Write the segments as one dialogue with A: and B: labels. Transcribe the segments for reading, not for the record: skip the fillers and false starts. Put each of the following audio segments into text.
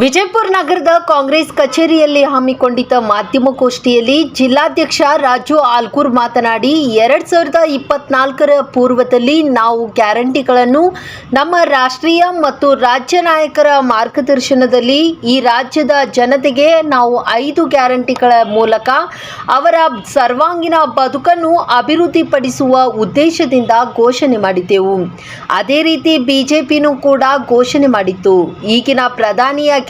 A: ವಿಜಯಪುರ ನಗರದ ಕಾಂಗ್ರೆಸ್ ಕಚೇರಿಯಲ್ಲಿ ಹಮ್ಮಿಕೊಂಡಿದ್ದ ಮಾಧ್ಯಮಗೋಷ್ಠಿಯಲ್ಲಿ ಜಿಲ್ಲಾಧ್ಯಕ್ಷ ರಾಜು ಆಲ್ಕೂರ್ ಮಾತನಾಡಿ 2024ರ ಪೂರ್ವದಲ್ಲಿ ನಾವು ಗ್ಯಾರಂಟಿಗಳನ್ನು ನಮ್ಮ ರಾಷ್ಟ್ರೀಯ ಮತ್ತು ರಾಜ್ಯ ನಾಯಕರ ಮಾರ್ಗದರ್ಶನದಲ್ಲಿ ಈ ರಾಜ್ಯದ ಜನತೆಗೆ ನಾವು 5 ಗ್ಯಾರಂಟಿಗಳ ಮೂಲಕ ಅವರ ಸರ್ವಾಂಗೀಣ ಬದುಕನ್ನು ಅಭಿವೃದ್ಧಿಪಡಿಸುವ ಉದ್ದೇಶದಿಂದ ಘೋಷಣೆ ಮಾಡಿದ್ದೆವು. ಅದೇ ರೀತಿ ಬಿಜೆಪಿನೂ ಕೂಡ ಘೋಷಣೆ ಮಾಡಿತ್ತು. ಈಗಿನ ಪ್ರಧಾನಿಯಾಗಿರುವಂತಹ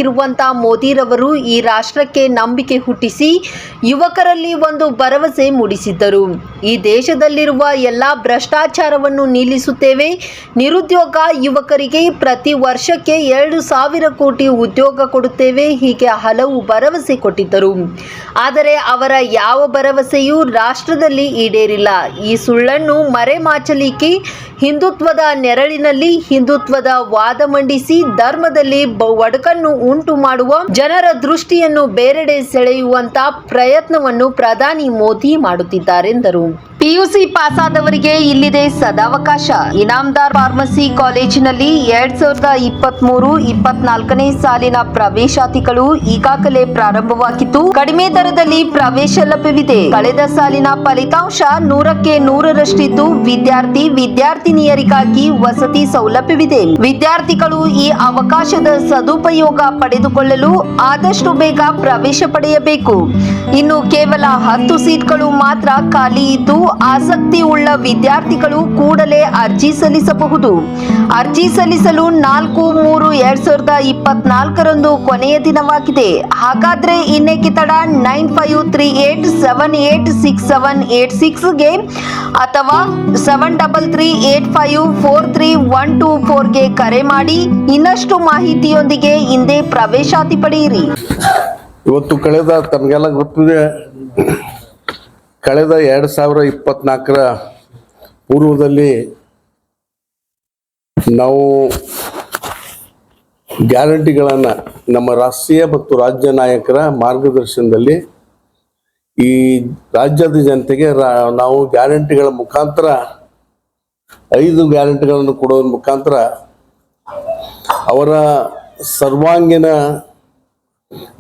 A: ಮೋದಿರವರು ಈ ರಾಷ್ಟ್ರಕ್ಕೆ ನಂಬಿಕೆ ಹುಟ್ಟಿಸಿ ಯುವಕರಲ್ಲಿ ಒಂದು ಭರವಸೆ ಮೂಡಿಸಿದ್ದರು. ಈ ದೇಶದಲ್ಲಿರುವ ಎಲ್ಲ ಭ್ರಷ್ಟಾಚಾರವನ್ನು ನಿಲ್ಲಿಸುತ್ತೇವೆ, ನಿರುದ್ಯೋಗ ಯುವಕರಿಗೆ ಪ್ರತಿ ವರ್ಷಕ್ಕೆ 2,000 ಕೋಟಿ ಉದ್ಯೋಗ ಕೊಡುತ್ತೇವೆ, ಹೀಗೆ ಹಲವು ಭರವಸೆ ಕೊಟ್ಟಿದ್ದರು. ಆದರೆ ಅವರ ಯಾವ ಭರವಸೆಯೂ ರಾಷ್ಟ್ರದಲ್ಲಿ ಈಡೇರಿಲ್ಲ. ಈ ಸುಳ್ಳನ್ನು ಮರೆಮಾಚಲಿಕ್ಕೆ ಹಿಂದುತ್ವದ ನೆರಳಿನಲ್ಲಿ ಹಿಂದುತ್ವದ ವಾದ ಮಂಡಿಸಿ ಧರ್ಮದಲ್ಲಿ ಒಡಕನ್ನು ಉಂಟು ಮಾಡುವ ಜನರ ದೃಷ್ಟಿಯನ್ನು ಬೇರೆಡೆ ಸೆಳೆಯುವಂತ ಪ್ರಯತ್ನವನ್ನು ಪ್ರಧಾನಿ ಮೋದಿ ಮಾಡುತ್ತಿದ್ದಾರೆಂದರು. ಪಿಯುಸಿ ಪಾಸಾದವರಿಗೆ ಇಲ್ಲಿದೆ ಸದಾವಕಾಶ. ಇನಾಮದಾರ್ ಫಾರ್ಮಸಿ ಕಾಲೇಜಿನಲ್ಲಿ 2023-24ನೇ ಸಾಲಿನ ಪ್ರವೇಶಾತಿಗಳು ಈಗಾಗಲೇ ಪ್ರಾರಂಭವಾಗಿದ್ದು ಕಡಿಮೆ ದರದಲ್ಲಿ ಪ್ರವೇಶ ಲಭ್ಯವಿದೆ. ಕಳೆದ ಸಾಲಿನ ಫಲಿತಾಂಶ 100ಕ್ಕೆ 100ರಷ್ಟಿದ್ದು ವಿದ್ಯಾರ್ಥಿನಿಯರಿಗಾಗಿ ವಸತಿ ಸೌಲಭ್ಯವಿದೆ. ವಿದ್ಯಾರ್ಥಿಗಳು ಈ ಅವಕಾಶದ ಸದುಪಯೋಗ ಪಡೆದುಕೊಳ್ಳಲು ಆದಷ್ಟು ಬೇಗ ಪ್ರವೇಶ ಪಡೆಯಬೇಕು. ಇನ್ನು ಕೇವಲ 10 ಸೀಟ್ಗಳು ಮಾತ್ರ ಖಾಲಿ ಇದ್ದು ಆಸಕ್ತಿ ಉಳ್ಳ ವಿದ್ಯಾರ್ಥಿಗಳು ಕೂಡಲೇ ಅರ್ಜಿ ಸಲ್ಲಿಸಬಹುದು. ಅರ್ಜಿ ಸಲ್ಲಿಸಲು 4/3/2024ರಂದು ಕೊನೆಯ ದಿನವಾಗಿದೆ. ಹಾಗಾದ್ರೆ ಇನ್ನೇಕೆ ತಡ? 9538786786ಗೆ ಅಥವಾ 7338543124ಗೆ ಕರೆ ಮಾಡಿ ಇನ್ನಷ್ಟು ಮಾಹಿತಿಯೊಂದಿಗೆ ಹಿಂದೆ ಪ್ರವೇಶಾತಿ ಪಡೆಯಿರಿ.
B: ಇವತ್ತು ಕಳೆದ ತಮಗೆಲ್ಲ ಗೊತ್ತಿದೆ, ಕಳೆದ 2024ರ ಪೂರ್ವದಲ್ಲಿ ನಾವು ಗ್ಯಾರಂಟಿಗಳನ್ನು ನಮ್ಮ ರಾಷ್ಟ್ರೀಯ ಮತ್ತು ರಾಜ್ಯ ನಾಯಕರ ಮಾರ್ಗದರ್ಶನದಲ್ಲಿ ಈ ರಾಜ್ಯದ ಜನತೆಗೆ ನಾವು ಗ್ಯಾರಂಟಿಗಳ ಮುಖಾಂತರ 5 ಗ್ಯಾರಂಟಿಗಳನ್ನು ಕೊಡೋದ್ರ ಮುಖಾಂತರ ಅವರ ಸರ್ವಾಂಗೀಣ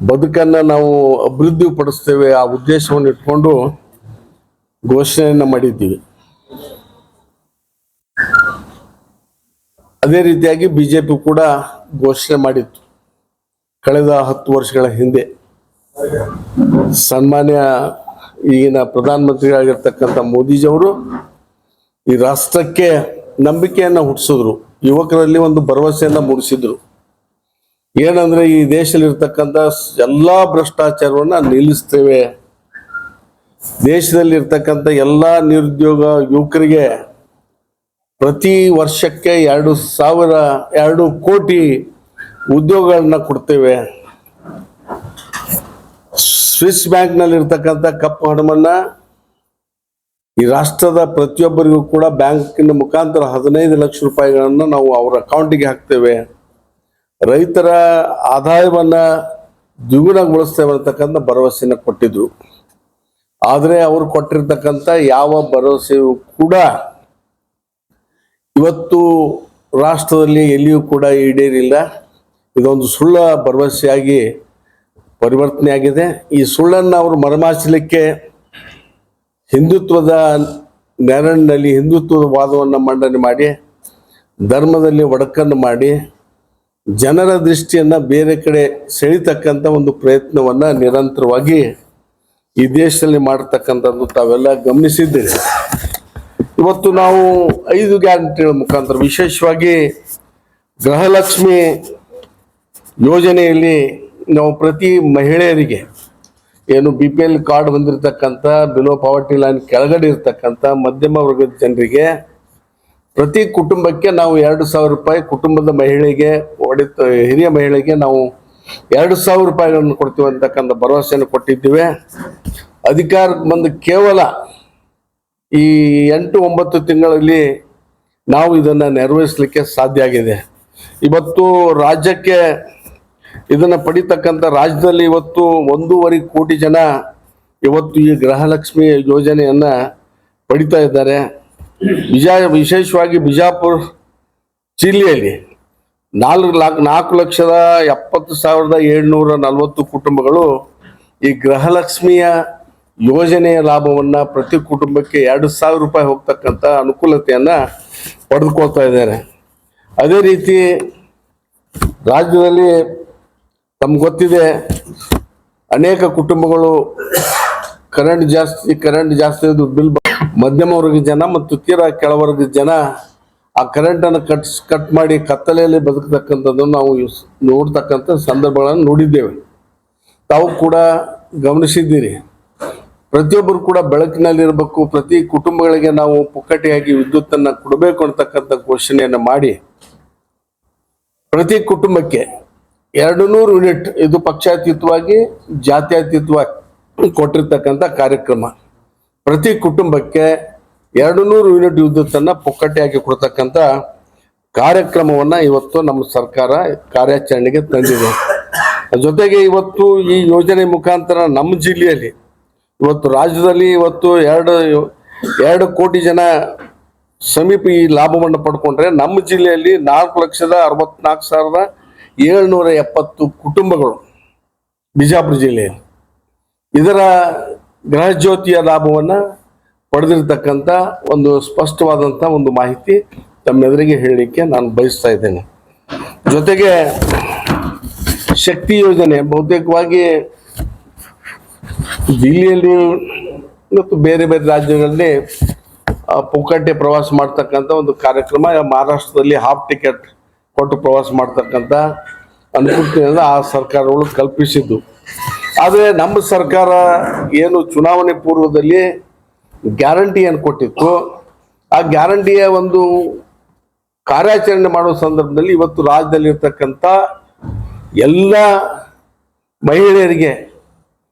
B: ಬದುಕನ್ನು ನಾವು ಅಭಿವೃದ್ಧಿ ಪಡಿಸ್ತೇವೆ, ಆ ಉದ್ದೇಶವನ್ನು ಇಟ್ಕೊಂಡು ಘೋಷಣೆಯನ್ನು ಮಾಡಿದ್ದೀವಿ. ಅದೇ ರೀತಿಯಾಗಿ ಬಿಜೆಪಿ ಕೂಡ ಘೋಷಣೆ ಮಾಡಿತ್ತು ಕಳೆದ 10 ವರ್ಷಗಳ ಹಿಂದೆ. ಸನ್ಮಾನ್ಯ ಈಗಿನ ಪ್ರಧಾನಮಂತ್ರಿಯಾಗಿರ್ತಕ್ಕಂಥ ಮೋದಿಜಿಯವರು ಈ ರಾಷ್ಟ್ರಕ್ಕೆ ನಂಬಿಕೆಯನ್ನು ಹುಟ್ಟಿಸಿದ್ರು, ಯುವಕರಲ್ಲಿ ಒಂದು ಭರವಸೆಯನ್ನು ಮೂಡಿಸಿದ್ರು. ಏನಂದ್ರೆ ಈ ದೇಶದಲ್ಲಿರ್ತಕ್ಕಂಥ ಎಲ್ಲ ಭ್ರಷ್ಟಾಚಾರವನ್ನು ನಿಲ್ಲಿಸ್ತೇವೆ, ದೇಶದಲ್ಲಿರ್ತಕ್ಕಂಥ ಎಲ್ಲ ನಿರುದ್ಯೋಗ ಯುವಕರಿಗೆ ಪ್ರತಿ ವರ್ಷಕ್ಕೆ 2 ಕೋಟಿ ಉದ್ಯೋಗಗಳನ್ನ ಕೊಡ್ತೇವೆ, ಸ್ವಿಸ್ ಬ್ಯಾಂಕ್ನಲ್ಲಿರ್ತಕ್ಕಂಥ ಕಪ್ಪು ಹಣವನ್ನ ಈ ರಾಷ್ಟ್ರದ ಪ್ರತಿಯೊಬ್ಬರಿಗೂ ಕೂಡ ಬ್ಯಾಂಕಿನ ಮುಖಾಂತರ 15 ಲಕ್ಷ ರೂಪಾಯಿಗಳನ್ನು ನಾವು ಅವರ ಅಕೌಂಟಿಗೆ ಹಾಕ್ತೇವೆ, ರೈತರ ಆದಾಯವನ್ನ ದ್ವಿಗುಣಗೊಳಿಸ್ತೇವೆ ಅಂತಕ್ಕಂಥ ಭರವಸೆಯನ್ನು ಕೊಟ್ಟಿದ್ರು. ಆದರೆ ಅವರು ಕೊಟ್ಟಿರ್ತಕ್ಕಂಥ ಯಾವ ಭರವಸೆಯೂ ಕೂಡ ಇವತ್ತು ರಾಷ್ಟ್ರದಲ್ಲಿ ಎಲ್ಲಿಯೂ ಕೂಡ ಈಡೇರಿಲ್ಲ. ಇದೊಂದು ಸುಳ್ಳ ಭರವಸೆಯಾಗಿ ಪರಿವರ್ತನೆ ಆಗಿದೆ. ಈ ಸುಳ್ಳನ್ನು ಅವರು ಮರೆಮಾಚಲಿಕ್ಕೆ ಹಿಂದುತ್ವದ ನೆರಳಿನಲ್ಲಿ ಹಿಂದುತ್ವದ ವಾದವನ್ನು ಮಂಡನೆ ಮಾಡಿ ಧರ್ಮದಲ್ಲಿ ಒಡಕನ್ನು ಮಾಡಿ ಜನರ ದೃಷ್ಟಿಯನ್ನು ಬೇರೆ ಕಡೆ ಸೆಳೀತಕ್ಕಂಥ ಒಂದು ಪ್ರಯತ್ನವನ್ನು ನಿರಂತರವಾಗಿ ಈ ದೇಶದಲ್ಲಿ ಮಾಡತಕ್ಕಂಥದ್ದು ತಾವೆಲ್ಲ ಗಮನಿಸಿದ್ದೀರಿ. ಇವತ್ತು ನಾವು 5 ಗ್ಯಾರಂಟಿಗಳ ಮುಖಾಂತರ ವಿಶೇಷವಾಗಿ ಗೃಹಲಕ್ಷ್ಮಿ ಯೋಜನೆಯಲ್ಲಿ ನಾವು ಪ್ರತಿ ಮಹಿಳೆಯರಿಗೆ ಏನು BPL ಕಾರ್ಡ್ ಹೊಂದಿರತಕ್ಕಂಥ, ಬಿಲೋ ಪಾವರ್ಟಿ ಲೈನ್ ಕೆಳಗಡೆ ಇರ್ತಕ್ಕಂಥ ಮಧ್ಯಮ ವರ್ಗದ ಜನರಿಗೆ ಪ್ರತಿ ಕುಟುಂಬಕ್ಕೆ ನಾವು 2,000 ರೂಪಾಯಿ, ಕುಟುಂಬದ ಮಹಿಳೆಗೆ ಹಿರಿಯ ಮಹಿಳೆಗೆ ನಾವು 2,000 ರೂಪಾಯಿಗಳನ್ನು ಕೊಡ್ತೀವಿ ಅಂತಕ್ಕಂಥ ಭರವಸೆಯನ್ನು ಕೊಟ್ಟಿದ್ದೀವಿ. ಅಧಿಕಾರಕ್ಕೆ ಬಂದು ಕೇವಲ ಈ 8-9 ತಿಂಗಳಲ್ಲಿ ನಾವು ಇದನ್ನು ನೆರವೇರಿಸಲಿಕ್ಕೆ ಸಾಧ್ಯ ಆಗಿದೆ. ಇವತ್ತು ರಾಜ್ಯಕ್ಕೆ ಇದನ್ನು ಪಡಿತಕ್ಕಂಥ ರಾಜ್ಯದಲ್ಲಿ ಇವತ್ತು 1.5 ಕೋಟಿ ಜನ ಇವತ್ತು ಈ ಗೃಹಲಕ್ಷ್ಮಿ ಯೋಜನೆಯನ್ನು ಪಡಿತಾ ಇದ್ದಾರೆ. ವಿಶೇಷವಾಗಿ ಬಿಜಾಪುರ ಜಿಲ್ಲೆಯಲ್ಲಿ 4,70,740 ಕುಟುಂಬಗಳು ಈ ಗೃಹಲಕ್ಷ್ಮಿಯ ಯೋಜನೆಯ ಲಾಭವನ್ನ ಪ್ರತಿ ಕುಟುಂಬಕ್ಕೆ 2,000 ರೂಪಾಯಿ ಹೋಗ್ತಕ್ಕಂಥ ಅನುಕೂಲತೆಯನ್ನ ಪಡೆದುಕೊಳ್ತಾ ಇದ್ದಾರೆ. ಅದೇ ರೀತಿ ರಾಜ್ಯದಲ್ಲಿ ತಮ್ಗೆ ಗೊತ್ತಿದೆ, ಅನೇಕ ಕುಟುಂಬಗಳು ಕರೆಂಟ್ ಜಾಸ್ತಿ ಬಿಲ್ ಮಧ್ಯಮ ವರ್ಗದ ಜನ ಮತ್ತು ತೀರಾ ಕೆಳವರ್ಗದ ಜನ ಆ ಕರೆಂಟನ್ನು ಕಟ್ ಮಾಡಿ ಕತ್ತಲೆಯಲ್ಲಿ ಬದುಕತಕ್ಕಂಥದ್ದನ್ನು ನಾವು ನೋಡ್ತಕ್ಕಂಥ ಸಂದರ್ಭಗಳನ್ನು ನೋಡಿದ್ದೇವೆ. ತಾವು ಕೂಡ ಗಮನಿಸಿದ್ದೀರಿ. ಪ್ರತಿಯೊಬ್ಬರು ಕೂಡ ಬೆಳಕಿನಲ್ಲಿರಬೇಕು, ಪ್ರತಿ ಕುಟುಂಬಗಳಿಗೆ ನಾವು ಪುಕ್ಕಟೆಯಾಗಿ ವಿದ್ಯುತ್ತನ್ನು ಕೊಡಬೇಕು ಅಂತಕ್ಕಂಥ ಘೋಷಣೆಯನ್ನು ಮಾಡಿ ಪ್ರತಿ ಕುಟುಂಬಕ್ಕೆ 200 ಯೂನಿಟ್, ಇದು ಪಕ್ಷಾತೀತವಾಗಿ ಜಾತ್ಯತೀತವಾಗಿ ಕೊಟ್ಟಿರ್ತಕ್ಕಂಥ ಕಾರ್ಯಕ್ರಮ. ಪ್ರತಿ ಕುಟುಂಬಕ್ಕೆ 200 ಯೂನಿಟ್ ವಿದ್ಯುತ್ತನ್ನು ಪುಕ್ಕಟೆಯಾಗಿ ಕೊಡ್ತಕ್ಕಂಥ ಕಾರ್ಯಕ್ರಮವನ್ನು ಇವತ್ತು ನಮ್ಮ ಸರ್ಕಾರ ಕಾರ್ಯಾಚರಣೆಗೆ ತಂದಿದೆ. ಜೊತೆಗೆ ಇವತ್ತು ಈ ಯೋಜನೆ ಮುಖಾಂತರ ನಮ್ಮ ಜಿಲ್ಲೆಯಲ್ಲಿ ಇವತ್ತು ರಾಜ್ಯದಲ್ಲಿ ಇವತ್ತು 2 ಕೋಟಿ ಜನ ಸಮೀಪ ಈ ಲಾಭವನ್ನು ಪಡ್ಕೊಂಡ್ರೆ ನಮ್ಮ ಜಿಲ್ಲೆಯಲ್ಲಿ 4,64,770 ಕುಟುಂಬಗಳು ಬಿಜಾಪುರ ಜಿಲ್ಲೆಯಲ್ಲಿ ಇದರ ಗೃಹ ಜ್ಯೋತಿಯ ಲಾಭವನ್ನು ಪಡೆದಿರ್ತಕ್ಕಂಥ ಒಂದು ಸ್ಪಷ್ಟವಾದಂಥ ಒಂದು ಮಾಹಿತಿ ತಮ್ಮೆದುರಿಗೆ ಹೇಳಲಿಕ್ಕೆ ನಾನು ಬಯಸ್ತಾ ಇದ್ದೇನೆ. ಜೊತೆಗೆ ಶಕ್ತಿ ಯೋಜನೆ ಬಹುತೇಕವಾಗಿ ದಿಲ್ಲಿಯಲ್ಲಿ ಮತ್ತು ಬೇರೆ ಬೇರೆ ರಾಜ್ಯಗಳಲ್ಲಿ ಪುಕ್ಕಟೆ ಪ್ರವಾಸ ಮಾಡ್ತಕ್ಕಂಥ ಒಂದು ಕಾರ್ಯಕ್ರಮ, ಮಹಾರಾಷ್ಟ್ರದಲ್ಲಿ ಹಾಫ್ ಟಿಕೆಟ್ ಕೊಟ್ಟು ಪ್ರವಾಸ ಮಾಡ್ತಕ್ಕಂಥ ಅನುಕೂಲತೆಯನ್ನು ಆ ಸರ್ಕಾರಗಳು ಕಲ್ಪಿಸಿದ್ದು. ಆದರೆ ನಮ್ಮ ಸರ್ಕಾರ ಏನು ಚುನಾವಣೆ ಪೂರ್ವದಲ್ಲಿ ಗ್ಯಾರಂಟಿಯನ್ನು ಕೊಟ್ಟಿತ್ತು, ಆ ಗ್ಯಾರಂಟಿಯ ಒಂದು ಕಾರ್ಯಾಚರಣೆ ಮಾಡುವ ಸಂದರ್ಭದಲ್ಲಿ ಇವತ್ತು ರಾಜ್ಯದಲ್ಲಿರ್ತಕ್ಕಂಥ ಎಲ್ಲ ಮಹಿಳೆಯರಿಗೆ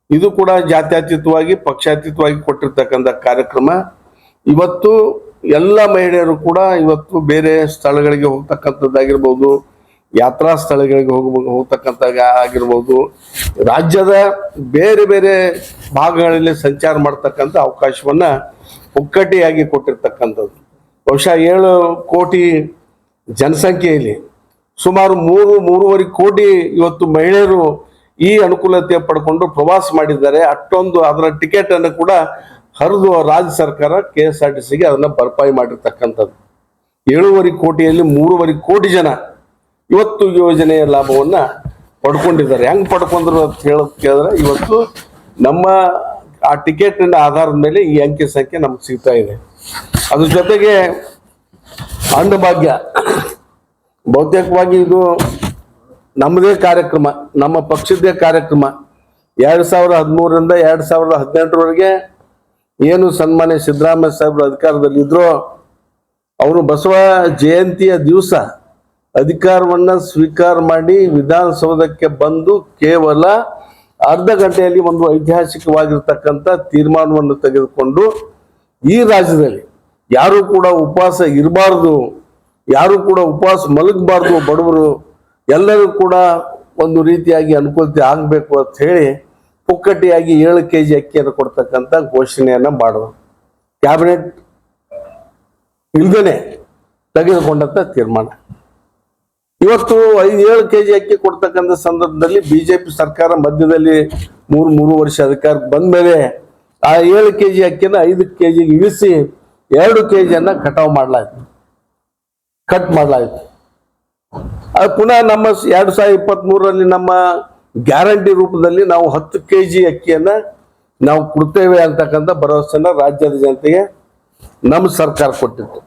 B: ಇದು ಕೂಡ ಜಾತ್ಯತೀತವಾಗಿ ಪಕ್ಷಾತೀತವಾಗಿ ಕೊಟ್ಟಿರ್ತಕ್ಕಂಥ ಕಾರ್ಯಕ್ರಮ. ಇವತ್ತು ಎಲ್ಲ ಮಹಿಳೆಯರು ಕೂಡ ಇವತ್ತು ಬೇರೆ ಸ್ಥಳಗಳಿಗೆ ಹೋಗ್ತಕ್ಕಂಥದ್ದಾಗಿರ್ಬೋದು, ಯಾತ್ರಾ ಸ್ಥಳಗಳಿಗೆ ಹೋಗ್ತಕ್ಕಂಥ ಆಗಿರ್ಬೋದು, ರಾಜ್ಯದ ಬೇರೆ ಬೇರೆ ಭಾಗಗಳಲ್ಲಿ ಸಂಚಾರ ಮಾಡ್ತಕ್ಕಂಥ ಅವಕಾಶವನ್ನ ಪುಕ್ಕಟೆಯಾಗಿ ಕೊಟ್ಟಿರ್ತಕ್ಕಂಥದ್ದು. ಬಹುಶಃ 7 ಕೋಟಿ ಜನಸಂಖ್ಯೆಯಲ್ಲಿ ಸುಮಾರು 3.5 ಕೋಟಿ ಇವತ್ತು ಮಹಿಳೆಯರು ಈ ಅನುಕೂಲತೆ ಪಡ್ಕೊಂಡು ಪ್ರವಾಸ ಮಾಡಿದ್ದಾರೆ. ಅಷ್ಟೊಂದು ಅದರ ಟಿಕೆಟ್ ಅನ್ನು ಕೂಡ ಹರಿದು ರಾಜ್ಯ ಸರ್ಕಾರ KSRTCಗೆ ಅದನ್ನ ಭರ್ಪಾಯಿ ಮಾಡಿರ್ತಕ್ಕಂಥದ್ದು. 7.5 ಕೋಟಿಯಲ್ಲಿ 3.5 ಕೋಟಿ ಜನ ಇವತ್ತು ಯೋಜನೆಯ ಲಾಭವನ್ನ ಪಡ್ಕೊಂಡಿದ್ದಾರೆ. ಹೆಂಗ್ ಪಡ್ಕೊಂಡ್ರು ಅಂತ ಕೇಳಿದ್ರೆ ಇವತ್ತು ನಮ್ಮ ಆ ಟಿಕೆಟಿನ ಆಧಾರದ ಮೇಲೆ ಈ ಅಂಕಿ ಸಂಖ್ಯೆ ನಮ್ಗೆ ಸಿಗ್ತಾ ಇದೆ. ಅದ್ರ ಜೊತೆಗೆ ಅನ್ನಭಾಗ್ಯ ಬಹುತೇಕವಾಗಿ ಇದು ನಮ್ಮದೇ ಕಾರ್ಯಕ್ರಮ, ನಮ್ಮ ಪಕ್ಷದ್ದೇ ಕಾರ್ಯಕ್ರಮ. 2013ರಿಂದ 2018ರವರೆಗೆ ಏನು ಸನ್ಮಾನ್ಯ ಸಿದ್ದರಾಮಯ್ಯ ಸಾಹೇಬರು ಅಧಿಕಾರದಲ್ಲಿದ್ರು, ಅವರು ಬಸವ ಜಯಂತಿಯ ದಿವಸ ಅಧಿಕಾರವನ್ನ ಸ್ವೀಕಾರ ಮಾಡಿ ವಿಧಾನಸೌಧಕ್ಕೆ ಬಂದು ಕೇವಲ ಅರ್ಧ ಗಂಟೆಯಲ್ಲಿ ಒಂದು ಐತಿಹಾಸಿಕವಾಗಿರ್ತಕ್ಕಂಥ ತೀರ್ಮಾನವನ್ನು ತೆಗೆದುಕೊಂಡು ಈ ರಾಜ್ಯದಲ್ಲಿ ಯಾರು ಕೂಡ ಉಪವಾಸ ಇರಬಾರ್ದು, ಯಾರು ಕೂಡ ಉಪವಾಸ ಮಲಗಬಾರ್ದು, ಬಡವರು ಎಲ್ಲರೂ ಕೂಡ ಒಂದು ರೀತಿಯಾಗಿ ಅನುಕೂಲತೆ ಆಗಬೇಕು ಅಂತ ಹೇಳಿ ಪುಕ್ಕಟೆಯಾಗಿ 7 kg ಅಕ್ಕಿಯನ್ನು ಕೊಡ್ತಕ್ಕಂಥ ಘೋಷಣೆಯನ್ನ ಮಾಡಿದ್ರು. ಕ್ಯಾಬಿನೆಟ್ ಇಲ್ದೇನೆ ತೆಗೆದುಕೊಂಡಂತ ತೀರ್ಮಾನ. ಇವತ್ತು 7 kg ಅಕ್ಕಿ ಕೊಡ್ತಕ್ಕಂಥ ಸಂದರ್ಭದಲ್ಲಿ ಬಿಜೆಪಿ ಸರ್ಕಾರ ಮಧ್ಯದಲ್ಲಿ 3 ವರ್ಷ ಅಧಿಕಾರಕ್ಕೆ ಬಂದ ಮೇಲೆ ಆ 7 kg ಅಕ್ಕಿಯನ್ನು 5 kg ಇಳಿಸಿ 2 kg ಕಟಾವು ಕಟ್ ಮಾಡಲಾಯಿತು. ಅದು ಪುನಃ ನಮ್ಮ 2023ರಲ್ಲಿ ನಮ್ಮ ಗ್ಯಾರಂಟಿ ರೂಪದಲ್ಲಿ ನಾವು 10 kg ಅಕ್ಕಿಯನ್ನ ನಾವು ಕೊಡ್ತೇವೆ ಅಂತಕ್ಕಂಥ ಭರವಸೆನ ರಾಜ್ಯದ ಜನತೆಗೆ ನಮ್ಮ ಸರ್ಕಾರ ಕೊಟ್ಟಿತ್ತು.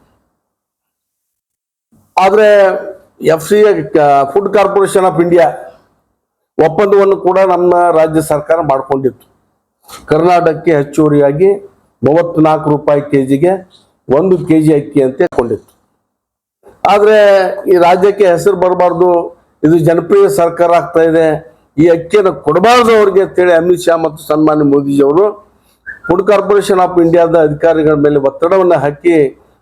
B: ಆದ್ರೆ FCA food corporation of India ಒಪ್ಪಂದವನ್ನು ಕೂಡ ನಮ್ಮ ರಾಜ್ಯ ಸರ್ಕಾರ ಮಾಡಿಕೊಂಡಿತ್ತು. ಕರ್ನಾಟಕಕ್ಕೆ ಹೆಚ್ಚುವರಿಯಾಗಿ 34 ರೂಪಾಯಿ ಕೆಜಿಗೆ 1 kg ಅಕ್ಕಿ ಅಂತ ಕೊಂಡಿತ್ತು. ಆದ್ರೆ ಈ ರಾಜ್ಯಕ್ಕೆ ಹೆಸರು ಬರಬಾರ್ದು, ಇದು ಜನಪ್ರಿಯ ಸರ್ಕಾರ ಆಗ್ತಾ ಇದೆ, ಈ ಅಕ್ಕಿಯನ್ನು ಕೊಡಬಾರ್ದು ಅವ್ರಿಗೆ ಅಂತೇಳಿ ಅಮಿತ್ ಶಾ ಮತ್ತು ಸನ್ಮಾನ್ಯ ಮೋದಿಜಿಯವರು ಫುಡ್ ಕಾರ್ಪೊರೇಷನ್ ಆಫ್ ಇಂಡಿಯಾದ ಅಧಿಕಾರಿಗಳ ಮೇಲೆ ಒತ್ತಡವನ್ನು ಹಾಕಿ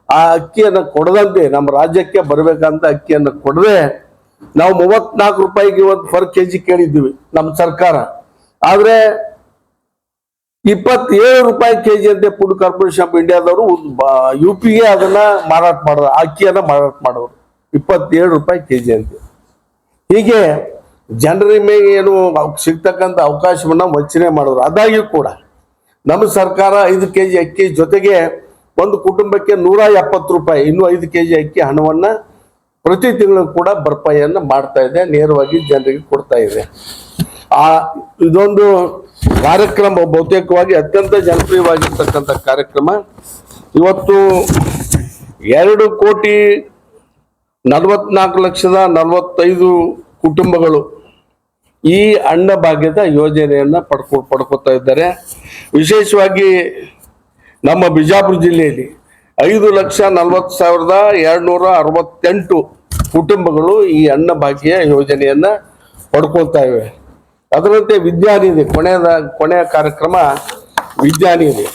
B: ಆ ಅಕ್ಕಿಯನ್ನು ಕೊಡದಂತೆ ನಮ್ಮ ರಾಜ್ಯಕ್ಕೆ ಬರಬೇಕಂತ ಅಕ್ಕಿಯನ್ನು ಕೊಡದೆ ನಾವು 34 ರೂಪಾಯಿಗೆ ಒಂದು ಪರ್ ಕೆಜಿ ಕೇಳಿದ್ದೀವಿ ನಮ್ಮ ಸರ್ಕಾರ. ಆದ್ರೆ 27 ರೂಪಾಯಿ ಕೆಜಿ ಅಂತೆ ಫುಡ್ ಕಾರ್ಪೊರೇಷನ್ ಆಫ್ ಇಂಡಿಯಾದವರು UPಗೆ ಅದನ್ನ ಮಾರಾಟ ಮಾಡೋರು, ಅಕ್ಕಿಯನ್ನ ಮಾರಾಟ ಮಾಡೋರು 27 ರೂಪಾಯಿ ಕೆಜಿ ಅಂತೆ. ಹೀಗೆ ಜನರ ಮೇಲೆ ಏನು ಸಿಗ್ತಕ್ಕಂಥ ಅವಕಾಶವನ್ನ ವಂಚನೆ ಮಾಡಿದ್ರು. ಆದಾಗ್ಯೂ ಕೂಡ ನಮ್ಮ ಸರ್ಕಾರ 5 ಕೆಜಿ ಅಕ್ಕಿ ಜೊತೆಗೆ ಒಂದು ಕುಟುಂಬಕ್ಕೆ 170 ರೂಪಾಯಿ ಇನ್ನೂ 5 ಕೆಜಿ ಅಕ್ಕಿ ಹಣವನ್ನ ಪ್ರತಿ ತಿಂಗಳು ಕೂಡ ಭರ್ಪಾಯಿಯನ್ನು ಮಾಡ್ತಾ ಇದೆ, ನೇರವಾಗಿ ಜನರಿಗೆ ಕೊಡ್ತಾ ಇದೆ. ಇದೊಂದು ಕಾರ್ಯಕ್ರಮ ಬಹುತೇಕವಾಗಿ ಅತ್ಯಂತ ಜನಪ್ರಿಯವಾಗಿರ್ತಕ್ಕಂಥ ಕಾರ್ಯಕ್ರಮ. ಇವತ್ತು 2,44,45,000 ಕುಟುಂಬಗಳು ಈ ಅನ್ನಭಾಗ್ಯದ ಯೋಜನೆಯನ್ನ ಪಡ್ಕೋತಾ ಇದ್ದಾರೆ. ವಿಶೇಷವಾಗಿ ನಮ್ಮ ಬಿಜಾಪುರ ಜಿಲ್ಲೆಯಲ್ಲಿ 5,40,268 ಕುಟುಂಬಗಳು ಈ ಅನ್ನಭಾಗ್ಯ ಯೋಜನೆಯನ್ನ ಪಡ್ಕೊಳ್ತಾ ಇವೆ. ಅದರಂತೆ ವಿದ್ಯಾನಿಧಿ ಕೊನೆಯ ಕಾರ್ಯಕ್ರಮ ವಿದ್ಯಾನಿಧಿ